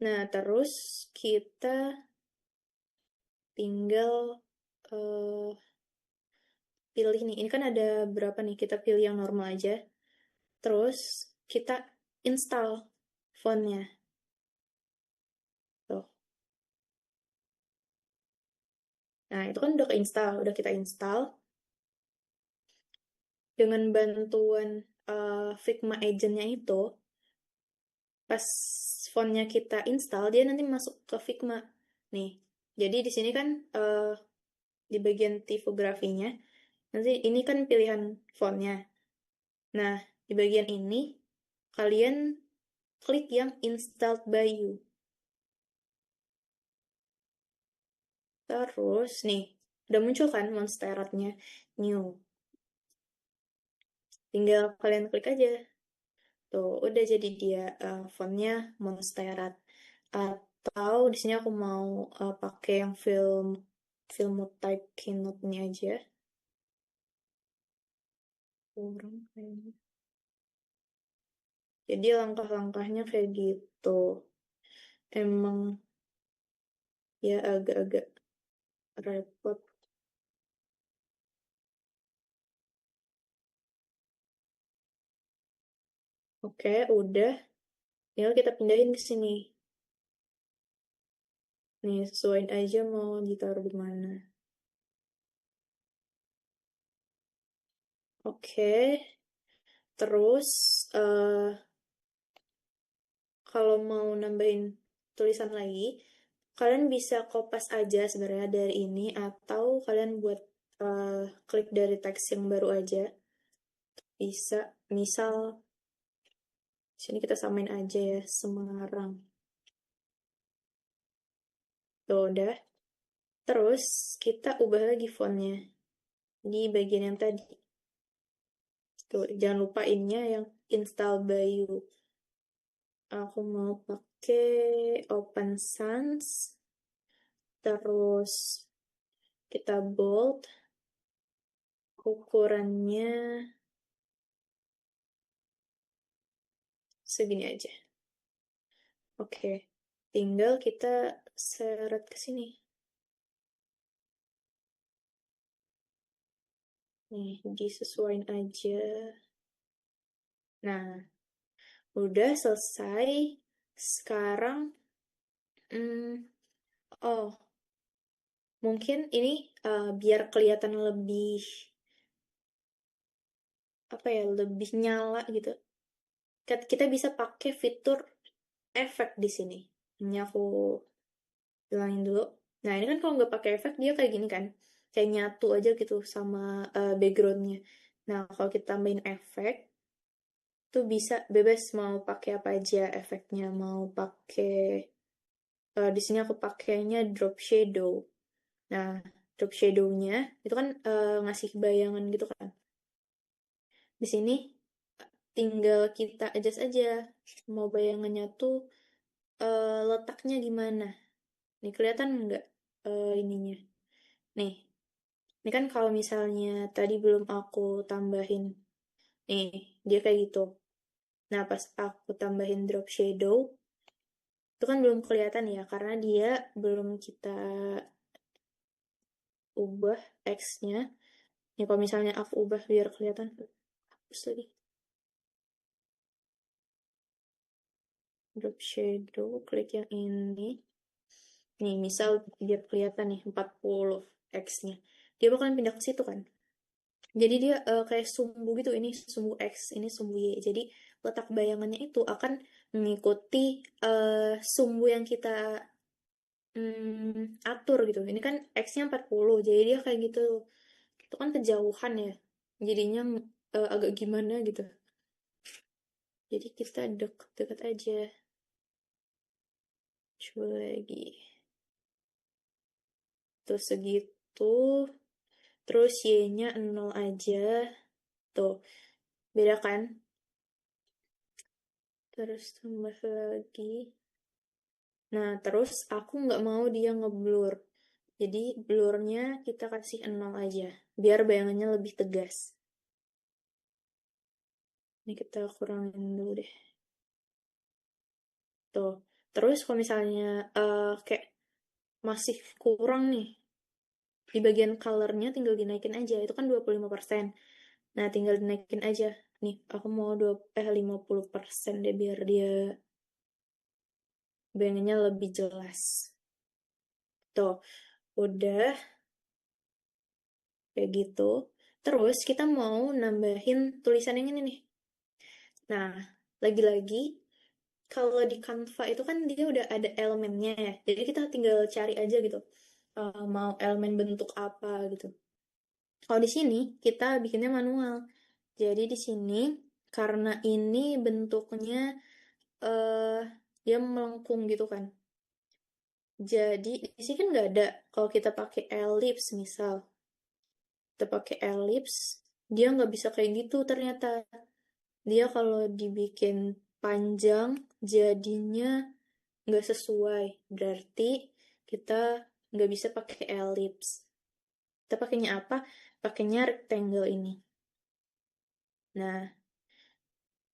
Nah, terus kita tinggal eh, pilih nih. Ini kan ada berapa nih? Kita pilih yang normal aja. Terus kita install fontnya. Tuh. Nah, itu kan udah keinstall, udah kita install. Dengan bantuan Figma Agent-nya itu, pas fontnya kita install, dia nanti masuk ke Figma. Nih, jadi di sini kan di bagian tipografinya, nanti ini kan pilihan fontnya. Nah, di bagian ini, kalian klik yang installed by you. Terus nih, udah muncul kan Montserrat-nya, new. Tinggal kalian klik aja. Tuh, udah jadi dia fontnya Montserrat. Atau di sini aku mau pakai yang film type keynote ini aja. Kurang kayaknya. Jadi langkah-langkahnya kayak gitu. Emang ya agak-agak repot. Oke, udah. Tinggal kita pindahin ke sini. Nih, sesuaiin aja mau ditaruh di mana. Oke. Terus, kalau mau nambahin tulisan lagi, kalian bisa kopas aja sebenarnya dari ini, atau kalian buat klik dari teks yang baru aja. Bisa, misal, sini kita samain aja ya, Semarang. Tuh, udah. Terus, kita ubah lagi fontnya di bagian yang tadi. Tuh, jangan lupa ininya yang install by you. Aku mau pakai Open Sans. Terus, kita bold. Ukurannya segini aja. Oke, tinggal kita seret ke sini. Nih, disesuaikan aja. Nah, udah selesai. Sekarang, oh, mungkin ini biar kelihatan lebih, apa ya, lebih nyala gitu. Kita bisa pakai fitur efek di sini. Ini aku bilangin dulu. Nah, ini kan kalau nggak pakai efek, dia kayak gini kan. Kayak nyatu aja gitu sama backgroundnya. Nah, kalau kita tambahin efek, tuh bisa bebas mau pakai apa aja efeknya. Mau pakai, di sini aku pakainya drop shadow. Nah, drop shadow-nya itu kan ngasih bayangan gitu kan. Di sini tinggal kita adjust aja. Mau bayangannya tuh letaknya di mana. Nih, kelihatan nggak ininya? Nih, ini kan kalau misalnya tadi belum aku tambahin, nih, dia kayak gitu. Nah, pas aku tambahin drop shadow, itu kan belum kelihatan ya, karena dia belum kita ubah X-nya. Nih, kalau misalnya aku ubah biar kelihatan, hapus lagi. Drop shadow, klik yang ini. Nih, misal biar kelihatan nih, 40 X-nya. Dia bakalan pindah ke situ kan. Jadi dia kayak sumbu gitu, ini sumbu X, ini sumbu Y. Jadi letak bayangannya itu akan mengikuti sumbu yang kita atur gitu. Ini kan X-nya 40, jadi dia kayak gitu. Itu kan kejauhan ya. Jadinya agak gimana gitu. Jadi kita deket-deket aja. Coba lagi. Tuh segitu. Terus Y-nya 0 aja. Tuh, beda kan? Terus tambah lagi. Nah, terus aku nggak mau dia ngeblur. Jadi, blurnya kita kasih 0 aja. Biar bayangannya lebih tegas. Ini kita kurangin dulu deh. Tuh. Terus kalau misalnya kayak masih kurang nih. Di bagian colornya tinggal dinaikin aja. Itu kan 25%. Nah, tinggal dinaikin aja. Nih, aku mau 50% deh biar dia bayangannya lebih jelas. Tuh, udah kayak gitu. Terus kita mau nambahin tulisan yang ini nih. Nah, lagi-lagi kalau di Canva itu kan dia udah ada elemennya ya. Jadi kita tinggal cari aja gitu. Mau elemen bentuk apa gitu. Kalau di sini kita bikinnya manual. Jadi di sini karena ini bentuknya eh dia melengkung gitu kan. Jadi di sini kan nggak ada. Kalau kita pakai elips misal, kita pakai elips, dia nggak bisa kayak gitu ternyata. Dia kalau dibikin panjang jadinya nggak sesuai. Berarti kita nggak bisa pakai elips. Kita pakainya apa? Pakainya rectangle ini. Nah,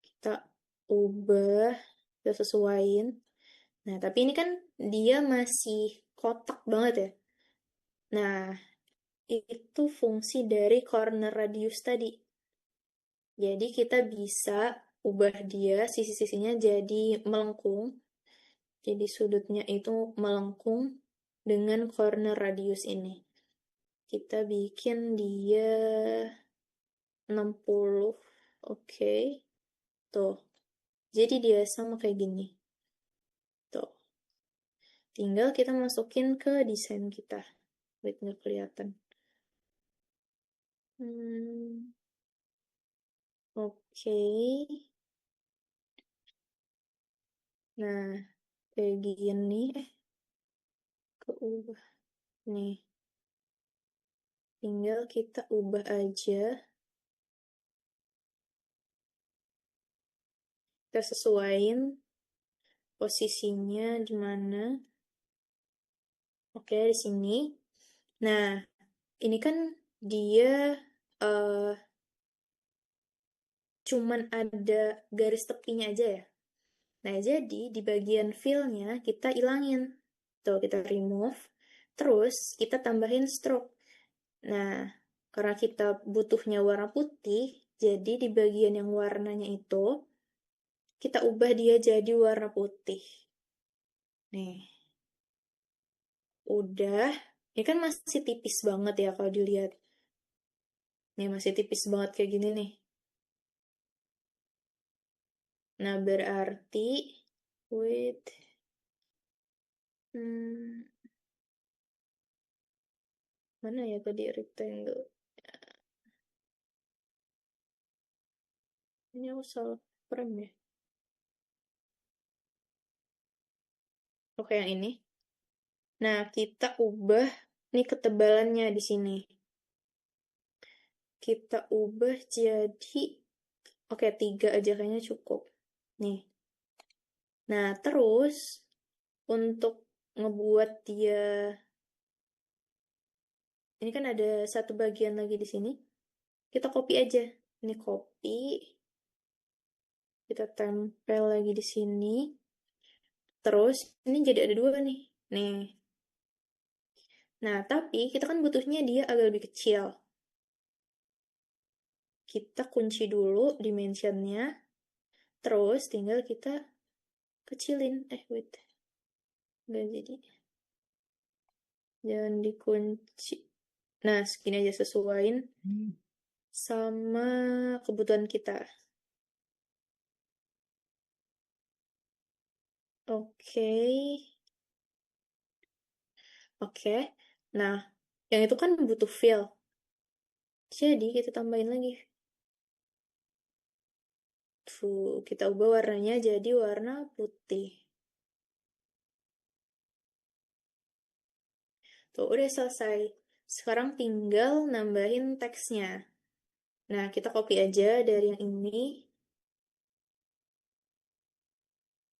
kita ubah, kita sesuaiin. Nah, tapi ini kan dia masih kotak banget ya. Nah, itu fungsi dari corner radius tadi. Jadi kita bisa ubah dia sisi-sisinya jadi melengkung. Jadi sudutnya itu melengkung dengan corner radius ini. Kita bikin dia 60. Oke. Tuh. Jadi dia sama kayak gini. Tuh. Tinggal kita masukin ke desain kita. Wait, nggak kelihatan. Oke. Nah, kayak gini. Keubah. Nih. Tinggal kita ubah aja. Kita sesuaiin posisinya di mana. Oke, di sini. Nah, ini kan dia eh cuman ada garis tepinya aja ya. Nah, jadi di bagian fill-nya kita ilangin. Tuh, kita remove. Terus kita tambahin stroke. Nah, karena kita butuhnya warna putih, jadi di bagian yang warnanya itu, kita ubah dia jadi warna putih. Nih, udah. Ini kan masih tipis banget ya kalau dilihat. Nih, masih tipis banget kayak gini nih. Nah, berarti, wait, hmm, mana ya tadi rectangle? Ini aku salah frame ya. Oke, yang ini. Nah, kita ubah nih ketebalannya di sini. Kita ubah jadi, oke, 3 aja kayaknya cukup. Nih. Nah, terus untuk ngebuat dia, ini kan ada satu bagian lagi di sini. Kita copy aja. Ini copy, kita tempel lagi di sini. Terus ini jadi ada dua nih. Nih. Nah, tapi kita kan butuhnya dia agak lebih kecil. Kita kunci dulu dimensionnya. Terus tinggal kita kecilin. Wait. Nggak jadi. Jangan dikunci. Nah, segini aja sesuaiin sama kebutuhan kita. Oke. Oke. Nah, yang itu kan butuh fill. Jadi kita tambahin lagi. Tuh, kita ubah warnanya jadi warna putih. Tuh, udah selesai. Sekarang tinggal nambahin teksnya. Nah, kita copy aja dari yang ini.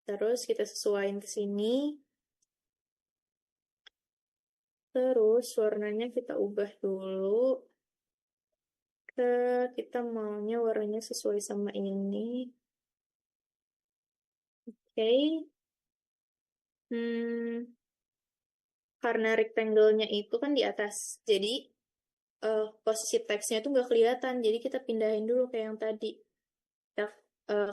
Terus kita sesuaiin ke sini. Terus warnanya kita ubah dulu. Kita maunya warnanya sesuai sama ini. Oke. Hmm, karena rectangle-nya itu kan di atas. Jadi posisi teksnya itu nggak kelihatan. Jadi kita pindahin dulu kayak yang tadi. Kita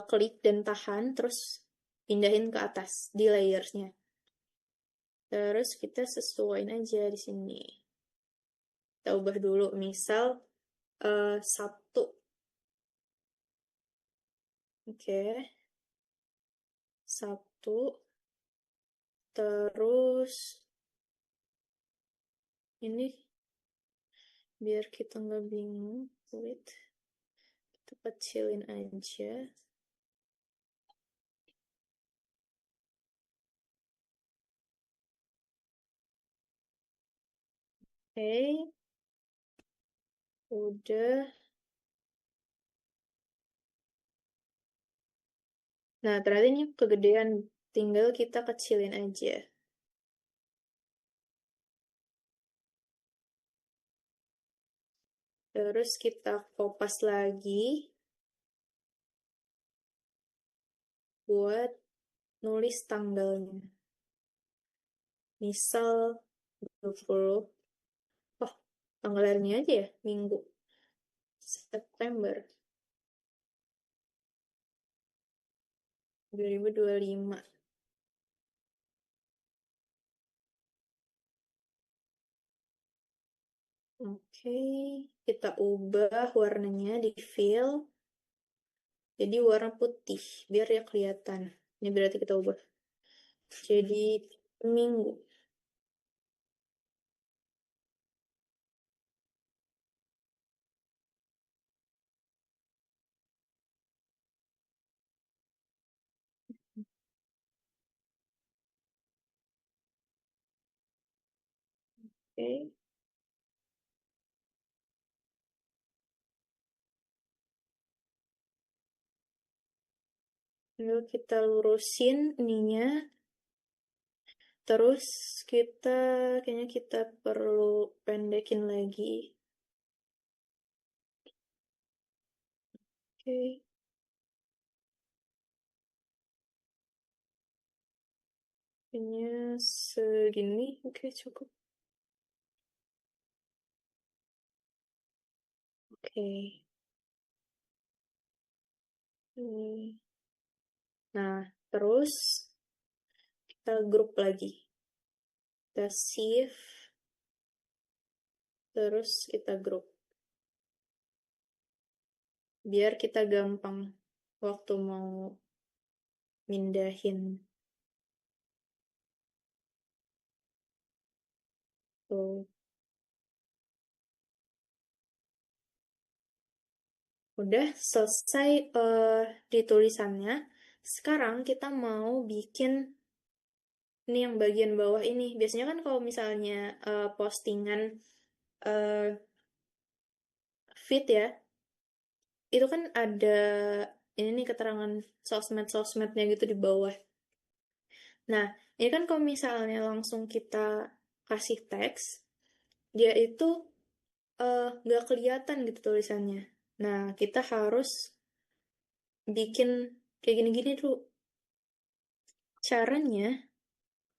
klik dan tahan, terus pindahin ke atas di layersnya. Terus kita sesuaiin aja di sini. Kita ubah dulu, misal 1. Oke. 1. Terus ini biar kita nggak bingung. Wait. Kita kecilin aja. Oke, udah. Nah, ternyata ini kegedean. Tinggal kita kecilin aja. Terus kita kopas lagi buat nulis tanggalnya. Misal 20. Oh, tanggal harinya aja ya, Minggu. September 2025. Oke, kita ubah warnanya di fill jadi warna putih biar ya kelihatan. Ini berarti kita ubah jadi Minggu. Oke, lalu kita lurusin ininya. Terus kayaknya kita perlu pendekin lagi. Oke, kayaknya segini. Oke, cukup. Oke. Nah, terus kita grup lagi. Kita shift, terus kita grup. Biar kita gampang waktu mau mindahin. Tuh. Udah selesai di tulisannya. Sekarang kita mau bikin ini yang bagian bawah ini. Biasanya kan kalau misalnya postingan uh, feed ya, itu kan ada ini nih keterangan sosmed-sosmednya gitu di bawah. Nah, ini kan kalau misalnya langsung kita kasih teks, dia itu nggak kelihatan gitu tulisannya. Nah, kita harus bikin kayak gini-gini dulu. Caranya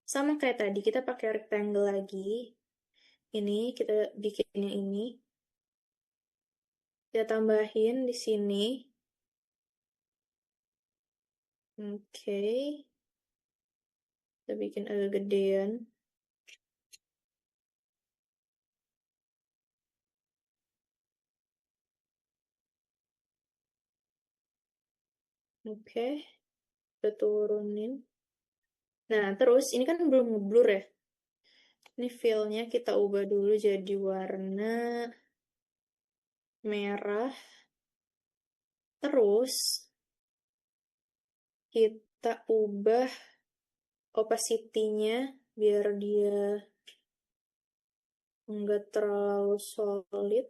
sama kayak tadi, kita pakai rectangle lagi. Ini kita bikin yang ini. Kita tambahin di sini. Oke. Kita bikin agak gedean. Oke. Kita turunin. Nah, terus ini kan belum ngeblur ya. Ini fill-nya kita ubah dulu jadi warna merah. Terus kita ubah opacity-nya biar dia enggak terlalu solid.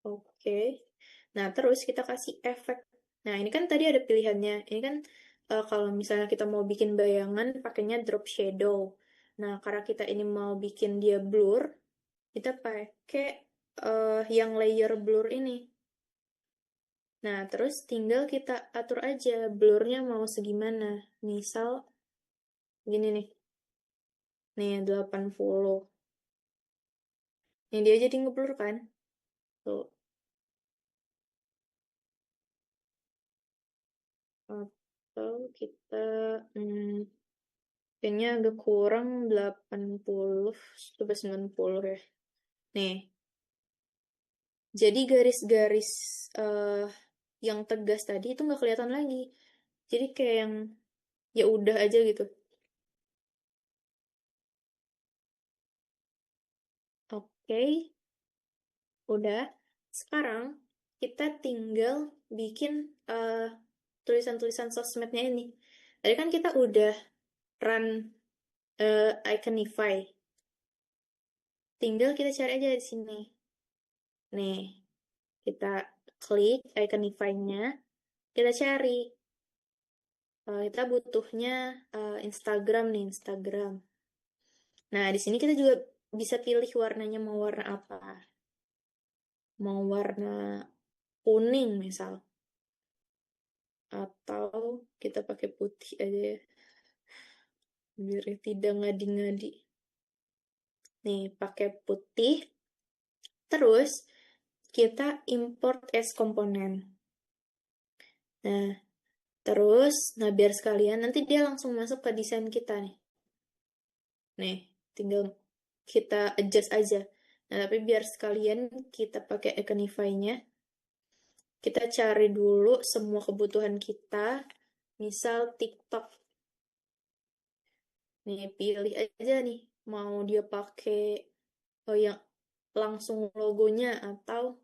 Oke. Nah, terus kita kasih efek. Nah, ini kan tadi ada pilihannya. Ini kan kalau misalnya kita mau bikin bayangan, pakainya drop shadow. Nah, karena kita ini mau bikin dia blur, kita pakai yang layer blur ini. Nah, terus tinggal kita atur aja blurnya mau segimana. Misal, gini nih. Nih, 80. Yang dia jadi ngeblur kan? Tuh. Atau kita... kayaknya agak kurang 80 sampai 90 ya. Nih, jadi garis-garis yang tegas tadi itu nggak kelihatan lagi. Jadi kayak yang ya udah aja gitu. Oke, udah. Sekarang kita tinggal bikin tulisan-tulisan sosmednya ini. Tadi kan kita udah run Iconify. tinggal kita cari aja di sini. Nih, kita klik Iconify-nya, kita cari. Kita butuhnya Instagram nih, Instagram. Nah, di sini kita juga bisa pilih warnanya mau warna apa. Mau warna kuning misal. Atau kita pakai putih aja ya. Biar tidak ngadi-ngadi. Nih, pakai putih. Terus, kita import as komponen. Nah, terus, biar sekalian, nanti dia langsung masuk ke desain kita nih. Nih, tinggal kita adjust aja. Nah, tapi biar sekalian kita pakai Iconify-nya. Kita cari dulu semua kebutuhan kita. Misal TikTok. Nih, pilih aja nih. Mau dia pakai yang langsung logonya atau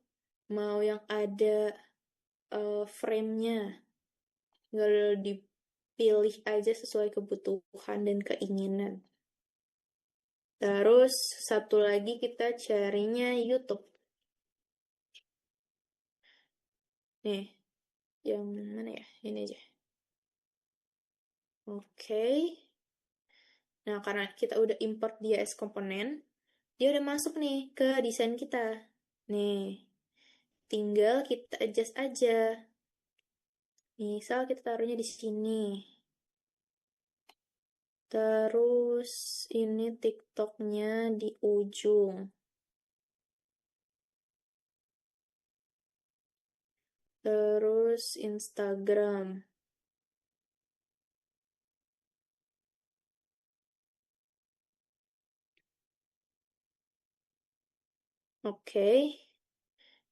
mau yang ada frame-nya. Tinggal dipilih aja sesuai kebutuhan dan keinginan. Terus satu lagi kita carinya YouTube. Nih, yang mana ya? Ini aja. Oke. Nah, karena kita udah import dia as komponen, dia udah masuk nih ke desain kita. Nih, tinggal kita adjust aja. Misal kita taruhnya di sini. Terus ini TikTok-nya di ujung. Terus Instagram. Oke.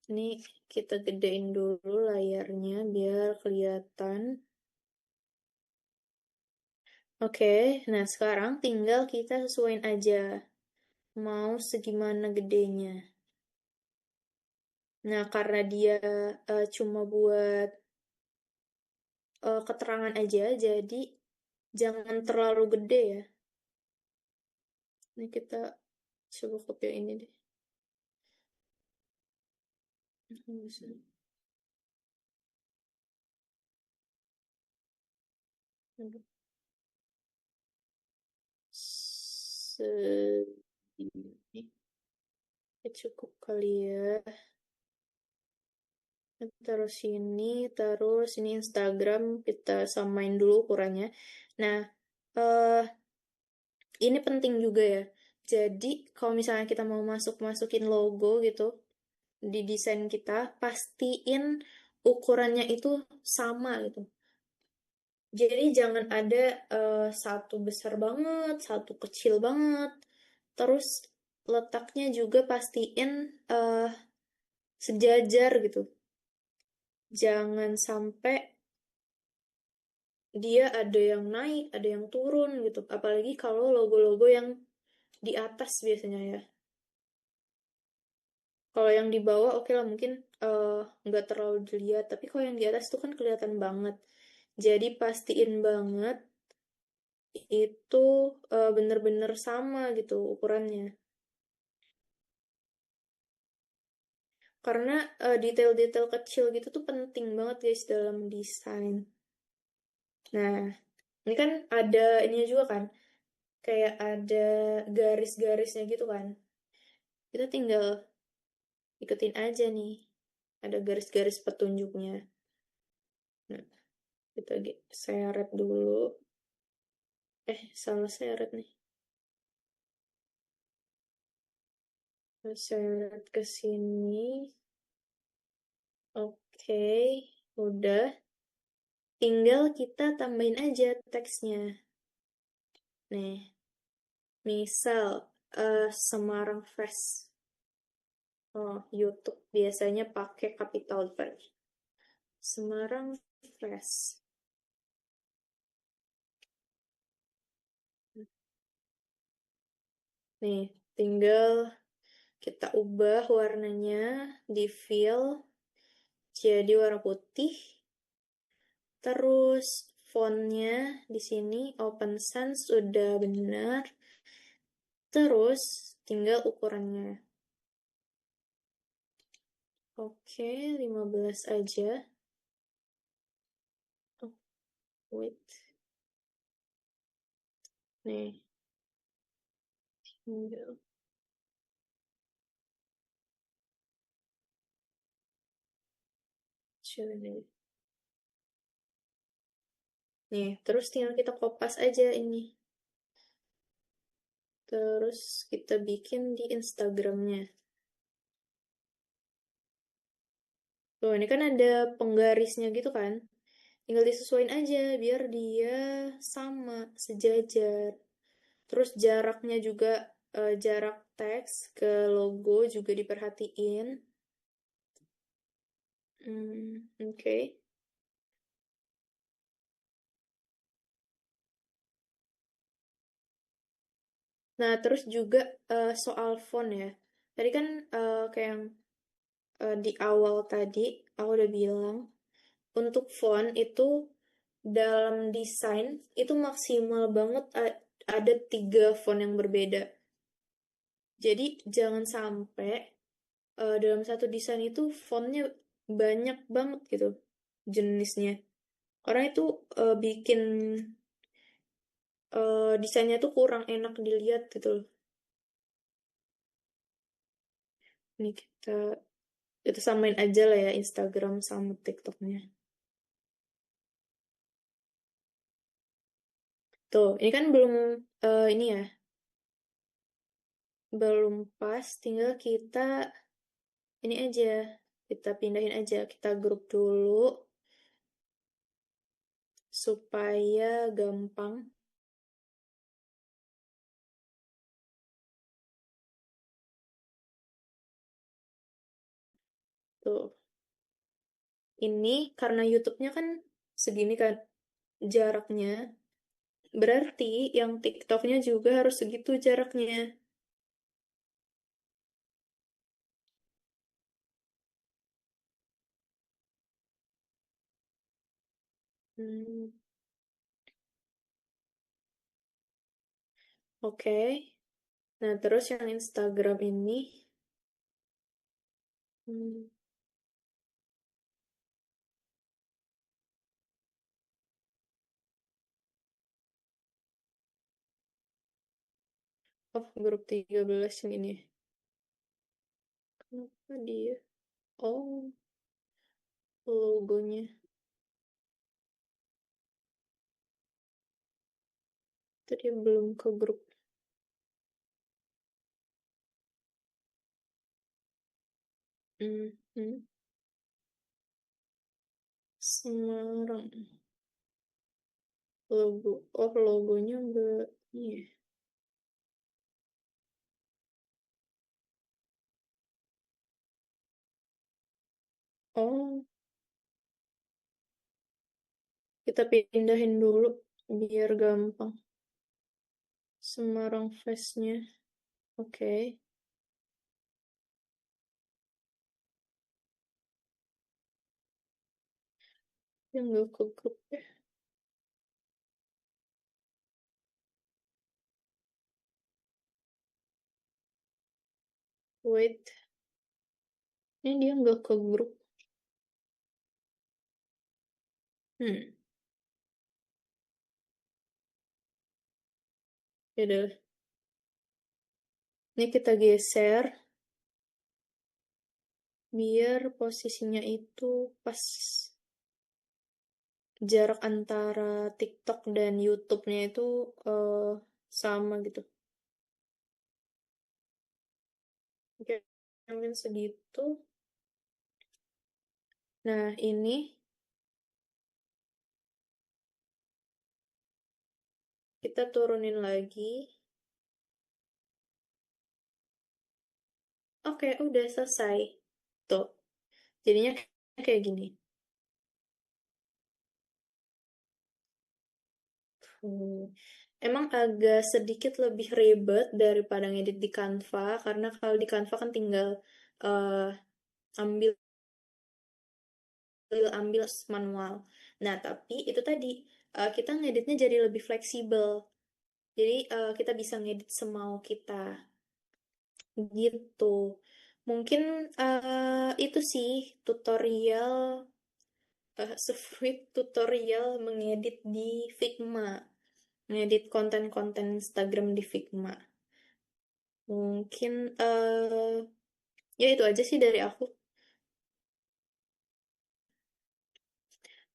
Ini kita gedein dulu layarnya biar kelihatan. Oke, nah sekarang tinggal kita sesuaiin aja. Mau segimana gedenya. Nah, karena dia cuma buat keterangan aja, jadi jangan terlalu gede ya. Ini kita coba kopi ini deh. Bisa. Aduh. Segini. Ya, cukup kali ya. Terus ini Instagram, kita samain dulu ukurannya. Nah, eh ini penting juga ya. Jadi, kalau misalnya kita mau masukin logo gitu di desain kita, pastiin ukurannya itu sama gitu. Jadi jangan ada satu besar banget, satu kecil banget. Terus letaknya juga pastiin sejajar gitu. Jangan sampai dia ada yang naik, ada yang turun gitu. Apalagi kalau logo-logo yang di atas biasanya ya. Kalau yang di bawah oke lah mungkin nggak terlalu dilihat. Tapi kalau yang di atas itu kan kelihatan banget. Jadi pastiin banget itu bener-bener sama gitu ukurannya. Karena detail-detail kecil gitu tuh penting banget guys dalam desain. Nah, ini kan ada ininya juga kan. Kayak ada garis-garisnya gitu kan. Kita tinggal ikutin aja nih. Ada garis-garis petunjuknya. Nah, kita seret dulu. Salah seret nih. Seret ke sini. Oke, udah. Tinggal kita tambahin aja teksnya. Nih, misal Semarang Fest. Oh, YouTube biasanya pakai capital letter. Semarang Fest. Nih, tinggal kita ubah warnanya di fill jadi warna putih. Terus fontnya di sini Open Sans udah benar. Terus tinggal ukurannya. Oke, 15 aja. Oh, wait. Nih, tinggal. Coba. Nih, terus tinggal kita kopas aja ini. Terus kita bikin di Instagramnya. Tuh, ini kan ada penggarisnya gitu kan. Tinggal disesuaiin aja biar dia sama, sejajar. Terus jaraknya juga, jarak teks ke logo juga diperhatiin. Oke. Nah, terus juga soal font ya. Tadi kan kayak yang di awal tadi, aku udah bilang, untuk font itu dalam desain itu maksimal banget ada 3 font yang berbeda. Jadi jangan sampai dalam satu desain itu fontnya banyak banget gitu jenisnya. Karena itu bikin desainnya tuh kurang enak dilihat gitu loh. Ini kita samain aja lah ya Instagram sama TikToknya. Tuh, ini kan belum ini ya, belum pas. Tinggal kita ini aja, kita pindahin aja, kita grup dulu supaya gampang. Tuh, ini karena YouTube-nya kan segini kan jaraknya, berarti yang TikTok-nya juga harus segitu jaraknya. Hmm, oke. Nah, terus yang Instagram ini, hmm, oh grup 13 yang ini. Kenapa dia? Oh, logonya. Tadi belum ke grup. Hmm, hmm. Semarang. Logo. Oh, logonya enggak. Iya. Oh, kita pindahin dulu biar gampang. Semarang Fest-nya. Oke. Yang enggak ke grup ya. Wait. Ini dia enggak ke grup. Hmm. Ya udah. Ini kita geser biar posisinya itu pas jarak antara TikTok dan YouTube-nya itu sama gitu. Oke, mungkin segitu. Nah, ini kita turunin lagi. Oke, udah selesai. Tuh, jadinya kayak gini. Hmm. Emang agak sedikit lebih ribet daripada ngedit di Canva, karena kalau di Canva kan tinggal eh, ambil ambil manual. Nah, tapi itu tadi kita ngeditnya jadi lebih fleksibel. Jadi kita bisa ngedit semau kita. gitu. Mungkin itu sih tutorial, swift tutorial mengedit di Figma, mengedit konten-konten Instagram di Figma. Mungkin ya itu aja sih dari aku.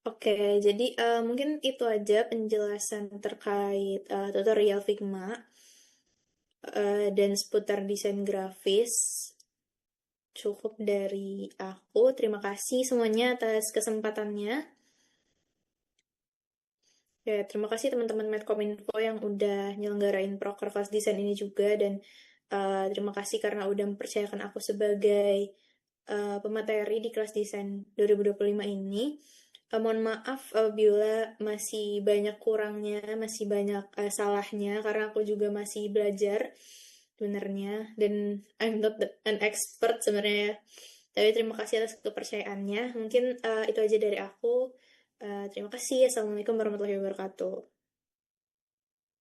Oke, jadi mungkin itu aja penjelasan terkait tutorial Figma dan seputar desain grafis. Cukup dari aku. Terima kasih semuanya atas kesempatannya. Ya, terima kasih teman-teman Medcominfo yang udah nyelenggarain proker kelas desain ini juga, dan terima kasih karena udah mempercayakan aku sebagai pemateri di kelas desain 2025 ini. Mohon maaf apabila masih banyak kurangnya, masih banyak salahnya, karena aku juga masih belajar sebenarnya, dan I'm not an expert sebenarnya ya. Tapi terima kasih atas kepercayaannya. Mungkin itu aja dari aku. Terima kasih. Assalamualaikum warahmatullahi wabarakatuh.